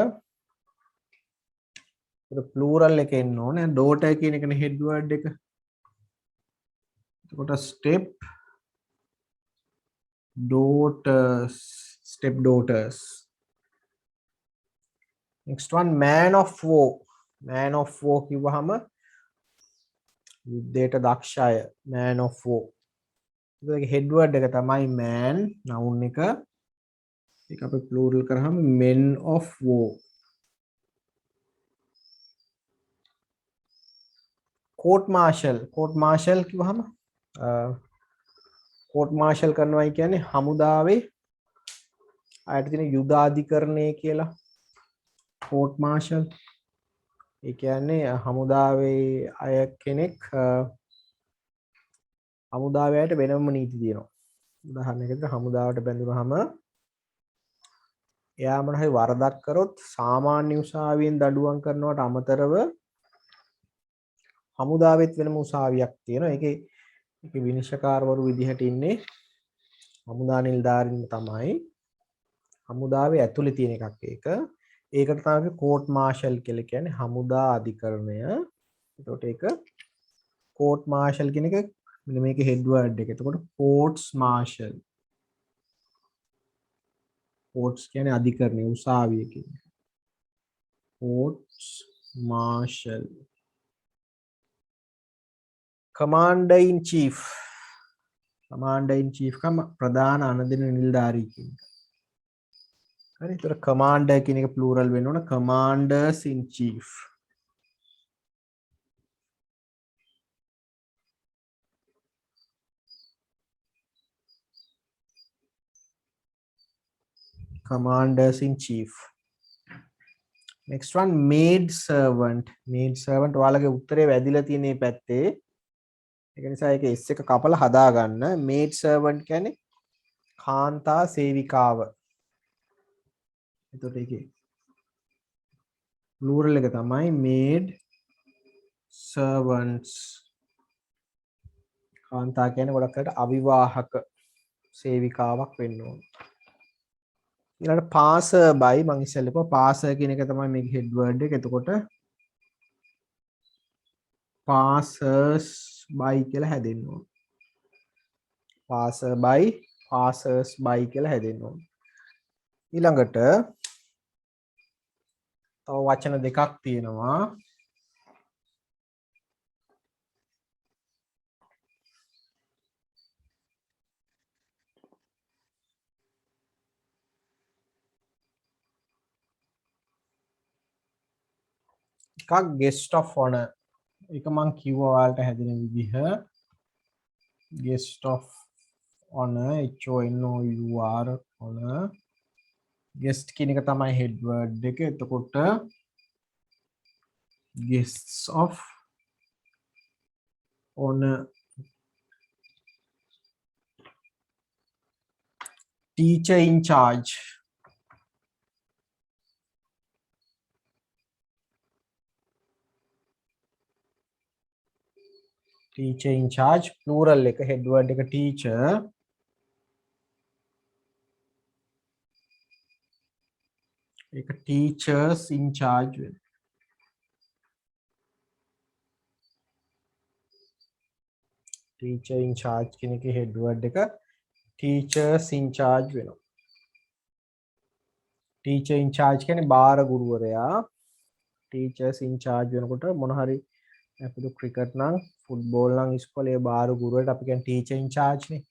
ඒක plural එකේ එන්න ඕනේ daughter කියන එකනේ head word එක එතකොට step daughters next one man of war කිව්වහම යුද්ධයට දක්ෂය man of war ඒක head word එක තමයි man noun එක ඒක අපි plural කරාම men of war court martial කිව්වහම court martial කරනවායි කියන්නේ හමුදාවේ අයට තියෙන යුදාධිකරණය කියලා court martial ඒ කියන්නේ හමුදාවේ අය කෙනෙක් හමුදාවේ අයට වෙනම නීති තියෙනවා උදාහරණයකට හමුදාවට බැඳුනහම එයා මොන හරි වරදක් කරොත් සාමාන්‍ය උසාවියෙන් දඬුවම් කරනවට අමතරව හමුදාවෙත් වෙනම උසාවියක් තියෙනවා ඒකේ විනිශ්චයකාරවරු විදිහට ඉන්නේ හමුදා නිලධාරීන් තමයි හමුදාවේ ඇතුලේ තියෙන එකක් ඒකට තමයි කෝට් මාෂල් කියලා කියන්නේ හමුදා අධිකරණය එතකොට ඒක කෝට් මාෂල් කියන එක මෙන්න මේකේ හෙඩ් වර්ඩ් එක එතකොට කෝට්ස් මාෂල් කෝට්ස් කියන්නේ අධිකරණය උසාවිය කියන්නේ courts martial commander in chief කම ප්‍රධාන අනදින නිලධාරී කියන එක. හරි. ඒතර commander කියන එක plural වෙන්න ඕන commanders in chief. commanders in chief. Next one maid servant. ඔයාලගේ උත්තරේ වැදිලා තියෙන මේ පැත්තේ ඒක නිසා ඒක S එක කපලා හදා ගන්න. maid servant කියන්නේ කාන්තා සේවිකාව. එතකොට ඒකේ plural එක තමයි maid servants. කාන්තා කියන්නේ ගොඩක් අයට අවිවාහක සේවිකාවක් වෙන්න ඕන. ඊළඟට passer by මම ඉස්සෙල්ලා කිව්වා passer කියන එක තමයි මේකේ head word එක. එතකොට passers by කියලා හැදෙන්න ඕන. passer by passers by කියලා හැදෙන්න ඕන. ඊළඟට තව වචන දෙකක් තියෙනවා. එකක් guest of honor. ඒක මම කිව්වා ඔයාලට හැදෙන විදිහ guest of honor HONOUR honor guest කියන එක තමයි head word එක. එතකොට guests of honor teacher in charge teacher in charge plural එක head word එක teacher ඒක teachers in charge වෙනවා. teacher in charge කියන එකේ head word එක teachers in charge වෙනවා. teacher in charge කියන්නේ බාර ගුරුවරයා. teachers in charge වෙනකොට මොන හරි අපිට ක්‍රිකට් නම් ෆුට්බෝල් නම් ඉස්කෝලේ බාර ගුරුවරට අපි කියන්නේ teacher in charge නේ.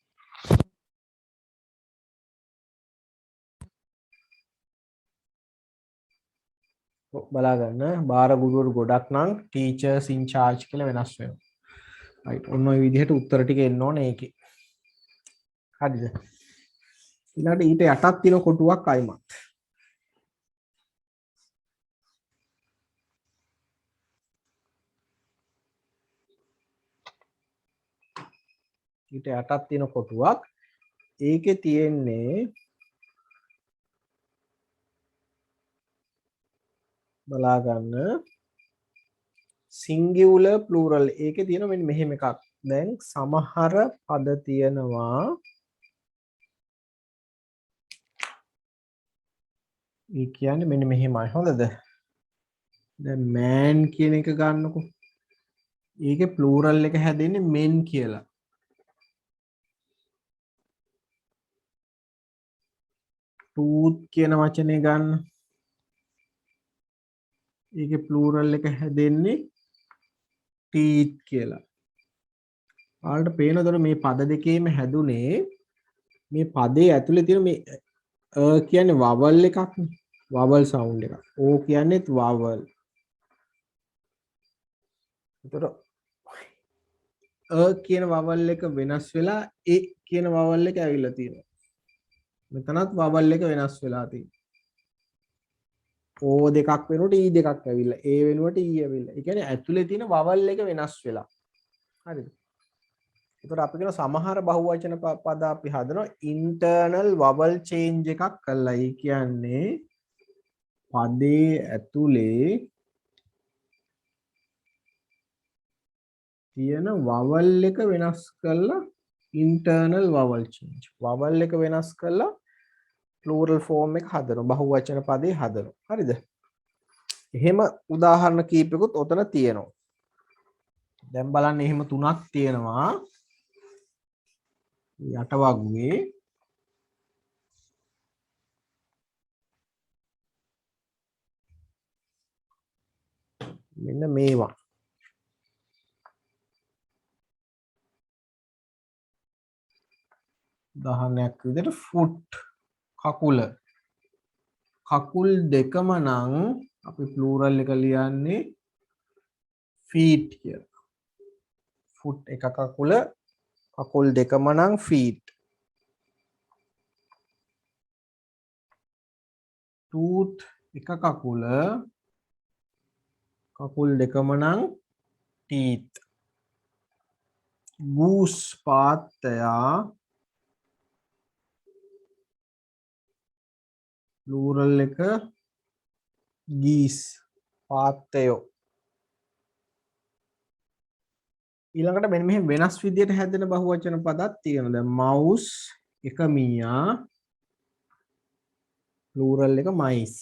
බලා ගන්න බාර ගුරුවරු ගොඩක් නම් teachers in charge කියලා වෙනස් වෙනවා. right ඔන්න ඔය විදිහට උත්තර ටික එන්න ඕනේ ඒකේ. හරිද? ඊළඟට ඊට යටක් තියෙන කොටුවක් අයිමත්. ඊට යටක් තියෙන කොටුවක් ඒකේ තියෙන්නේ බලා ගන්න singular plural ඒකේ තියෙන මෙන්න මෙහෙම එකක්. දැන් සමහර පද තියෙනවා ඒ කියන්නේ මෙන්න මෙහෙමයි. හොඳද? දැන් man කියන එක ගන්නකො. ඒකේ plural එක හැදෙන්නේ men කියලා. tooth කියන වචනේ ගන්න. ඒකේ plural එක හැදෙන්නේ teeth කියලා. ඔයාලට පේනවද මේ පද දෙකේම හැදුනේ මේ පදේ ඇතුලේ තියෙන මේ කියන්නේ vowel එකක් නේ. vowel sound එකක්. O කියන්නේත් vowel. ඒතර කියන vowel එක වෙනස් වෙලා e කියන vowel එක ඇවිල්ලා තියෙනවා. මෙතනත් vowel එක වෙනස් වෙලා තියෙනවා. O දෙකක් වෙනුවට E දෙකක් ඇවිල්ලා. A වෙනුවට E ඇවිල්ලා. ඒ කියන්නේ ඇතුලේ තියෙන vowel එක වෙනස් වෙලා. හරිද? ඒතර අපි කියන සමහර බහුවචන පද අපි හදනවා internal vowel change එකක් කළා. ඒ කියන්නේ පදේ ඇතුලේ තියෙන vowel එක වෙනස් කළා internal vowel change. vowel එක වෙනස් කළා plural form එක හදනවා. බහුවචන පදේ හදනවා. හරිද? එහෙම උදාහරණ කීපයකුත් ඔතන තියෙනවා. දැන් බලන්න එහෙම තුනක් තියෙනවා. යට වගුවේ මෙන්න මේවා. උදාහරණයක් විදිහට foot කකුල. කකුල් දෙකම නම් අපි plural එක ලියන්නේ feet කියලා. foot එක කකුල කකුල් දෙකම නම් feet. tooth එක කකුල කකුල් දෙකම නම් teeth. goose පාත්තයා plural එක geese පාත්තයෝ. ඊළඟට මෙන්න මෙහෙම වෙනස් විදියට හැදෙන බහුවචන පදක් තියෙනවා. දැන් mouse එක මීයා plural එක mice.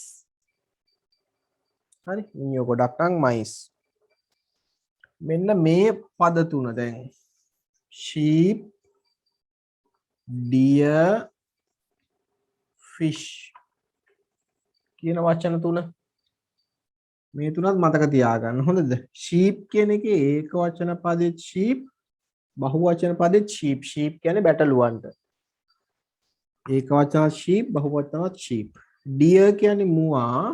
හරි මීයෝ ගොඩක් නම් mice. මෙන්න මේ පද තුන දැන් sheep deer fish කියන වචන තුන මේ තුනත් මතක තියාගන්න. හොඳද? sheep කියන එකේ ඒක වචන පදෙත් sheep බහුවචන පදෙත් sheep. sheep කියන්නේ බැටළුවන්ට. ඒක වචන sheep බහුවචනත් sheep. deer කියන්නේ මුවා.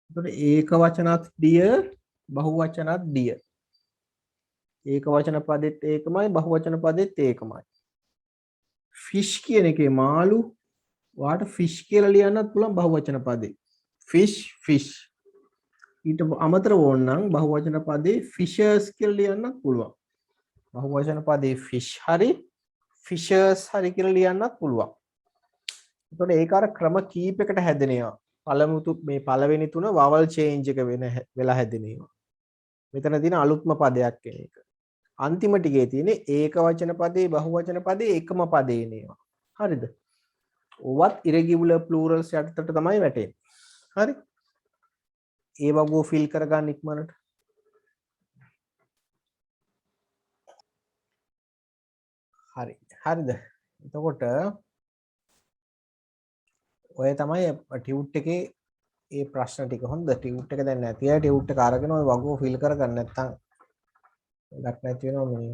එතකොට ඒක වචනත් deer බහුවචනත් deer. ඒක වචන පදෙත් ඒකමයි බහුවචන පදෙත් ඒකමයි. fish කියන එකේ මාළු වාට fish කියලා ලියන්නත් පුළුවන් බහුවචන පදේ. fish ඊට අමතරව ඕනනම් බහුවචන පදේ fishers කියලා ලියන්නත් පුළුවන්. බහුවචන පදේ fish හරි fishers හරි කියලා ලියන්නත් පුළුවන්. එතකොට ඒක අර ක්‍රම කීපයකට හැදෙනවා. මේ පළවෙනි තුන vowel change එක වෙලා හැදෙනවා. මෙතන තියෙන අලුත්ම පදයක් කියන එක. අන්තිම ටිකේ තියෙන්නේ ඒක වචන පදේ බහුවචන පදේ එකම පදේ නේවා. හරිද? ඔවත් irregular plurals යටතට තමයි වැටෙන්නේ. හරි? ඒ වගෝ ෆිල් කරගන්න ඉක්මනට. හරි. හරිද? එතකොට ඔය තමයි ටියුට් එකේ ඒ ප්‍රශ්න ටික. හොඳ ටියුට් එක දැන් නැති අය ටියුට් එක අරගෙන ඔය වගෝ ෆිල් කරගන්න නැත්නම් වැඩක් නැති වෙනවා මේ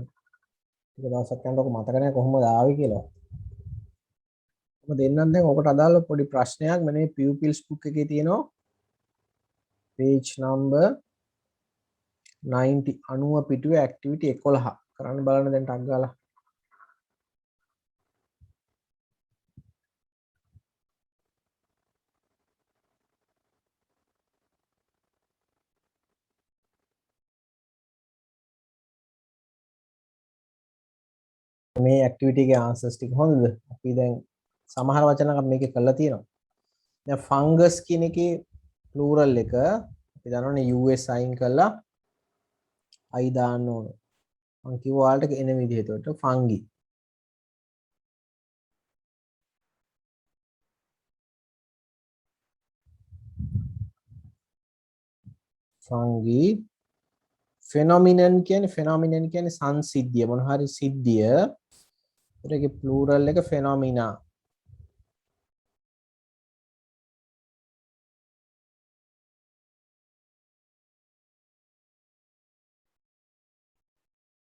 ටික දවසක් යනකොට මතක නැහැ කොහොමද ආවේ කියලා. මම දෙන්නම් දැන් ඔකට අදාළ පොඩි ප්‍රශ්නයක් මෙන්න මේ pupils book එකේ තියෙනවා page number 90 90 පිටුවේ activity 11 කරන්න බලන්න දැන් ටක් ගාලා මේ activity එකේ answers ටික හොඳද අපි දැන් සමහර වචන අපි මේකේ කරලා තියෙනවා දැන් fungus කියන එකේ plural එක අපි දන්නවනේ us අයින් කරලා i දාන්න ඕන මම කිව්වා ඔයාලට එන විදිහ එතකොට fungi fungi phenomenon කියන්නේ සංසිද්ධිය මොන හරි සිද්ධිය ඒකේ plural එක phenomena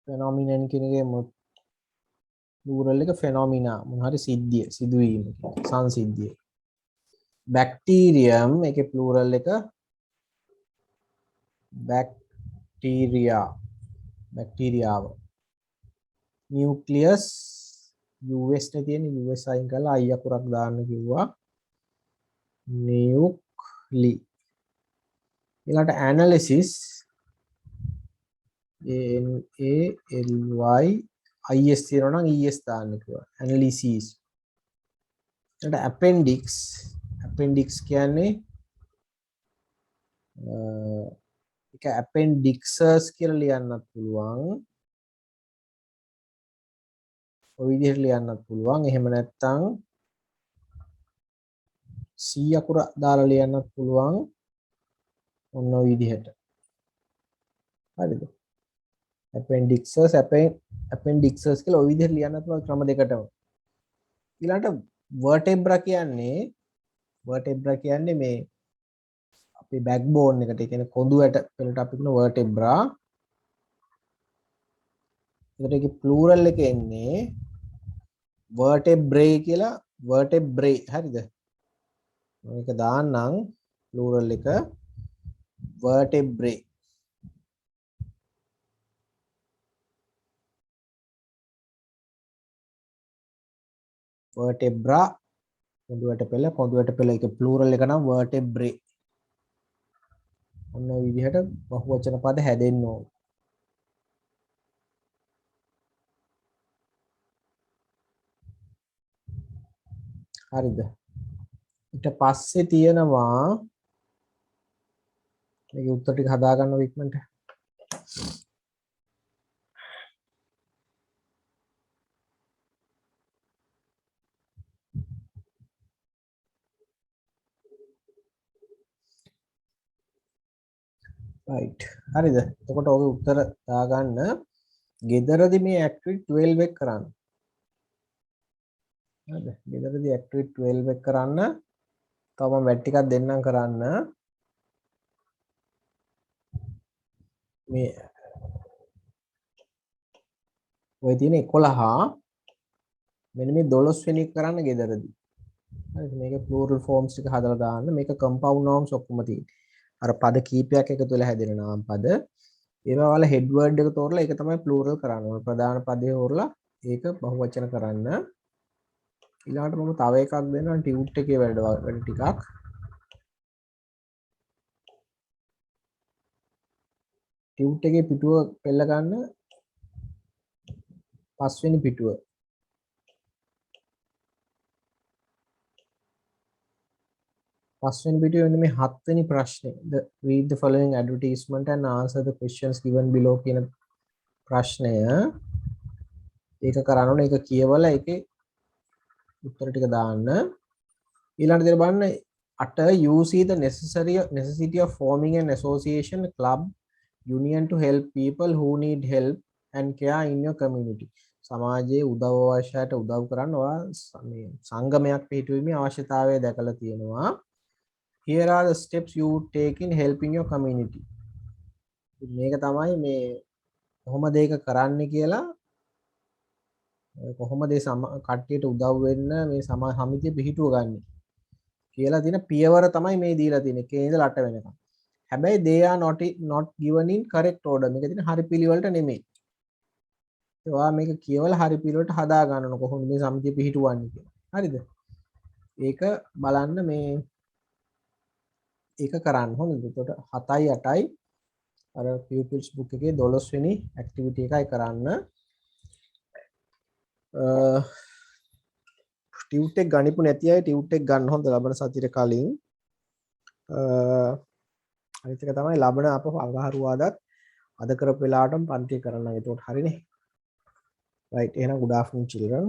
phenomenon කියන එකේ plural එක phenomena මොන හරි සිද්ධිය සිදුවීම සංසිද්ධිය bacterium එකේ plural එක බැක්ටීරියාව නියුක්ලියස් US නේ තියෙන US අයින් කරලා I අකුරක් දාන්න කිව්වා නියුක්ලි ඊළඟට ඇනලිසිස් ANALY IS තියෙනවා නම් ES දාන්න කිව්වා ඇනලිසිස් ඊළඟට appendix කියන්නේ ඒක appendixes කියලා ලියන්නත් පුළුවන් ඔය විදිහට ලියන්නත් පුළුවන් එහෙම නැත්නම් C අකුර දාලා ලියන්නත් පුළුවන් ඔන්න ඔය විදිහට හරිද appendixes කියලා ඔය විදිහට ලියන්නත් පුළුවන් ක්‍රම දෙකටම ඊළඟට vertebra කියන්නේ මේ අපේ backbone එකට ඒ කියන්නේ කොඳු ඇට වලට අපි කියන vertebra ඒකට ඒකේ plural එක එන්නේ vertebrae කියලා vertebrae හරිද මේක දාන්නම් plural එක vertebrae vertebra කොඳුයට පෙළ ඒක plural එක නම් vertebrae ඔන්න ඔය විදිහට බහුවචන පද හැදෙන්න ඕන හරිද ඊට පස්සේ තියෙනවා මේකේ උත්තර ටික හදා ගන්න ඉක්මනට right හරිද එතකොට ඔගේ උත්තර දාගන්න ගෙදරදී මේ activity 12 එක කරන්න හරිද ගෙදරදී activity 12 එක කරන්න තව මම වැඩ ටිකක් දෙන්නම් කරන්න මේ ඔය තියෙන 11 මෙන්න මේ 12 වෙනි එක කරන්න ගෙදරදී හරිද මේක plural forms ටික හදලා දාන්න මේක compound nouns ඔක්කොම තියෙන්නේ අර පද කීපයක් එකතු වෙලා හැදෙන නාම පද ඒවා වල head word එක තෝරලා ඒක තමයි plural කරන්න ඕනේ ප්‍රධාන පදේ හොරලා ඒක බහුවචන කරන්න ඊළඟට මම තව එකක් දෙන්නම් ටියුට් එකේ වැඩ ටිකක් ටියුට් එකේ පිටුව පෙළ ගන්න පස්වෙනි පිටුව පස්වෙනි පිටුවේ මෙන්න මේ හත්වෙනි ප්‍රශ්නේ read the following advertisement and answer the questions given below කියන ප්‍රශ්නය ඒක කරන්න ඕනේ. ඒක කියවලා ඒකේ උත්තර ටික දාන්න. ඊළඟ දේ බලන්න 8 you see the necessity of forming an association, club, union to help people who need help and care in your community. සමාජයේ උදව් අවශ්‍යයට උදව් කරන්න ඔයා මේ සංගමයක් පිහිටුවීමේ අවශ්‍යතාවය දැකලා තියෙනවා. Here are the steps you take in helping your community. මේක තමයි මේ කොහොමද ඒක කරන්න කියලා කොහොමද කට්ටියට උදව් වෙන්න මේ සමිතිය පිහිටුව ගන්න කියලා තියෙන පියවර තමයි මේ දීලා තියෙන්නේ. එකේ ඉඳලා 8 වෙනකම්. හැබැයි they are not given in correct order. මේක තියෙන හරි පිළිවෙලට නෙමෙයි. ඔයා මේක කියවලා හරි පිළිවෙලට හදා ගන්න ඕන කොහොමද මේ සමිතිය පිහිටුවන්නේ කියලා. හරිද? ඒක බලන්න මේ ඒක කරන්න හොඳද? එතකොට 7යි 8යි අර pupils book එකේ 12 වෙනි activity එකයි කරන්න. ටියුට් එක ගනිපු නැති අය ටියුට් එක ගන්න හොඳ ලබන සතියේ කලින්. අනිත් එක තමයි ලබන අප අඟහරුවාදාත් අද කරපු වෙලාවටම පන්ති කරන්න. එතකොට හරිනේ. right එහෙනම් good afternoon children.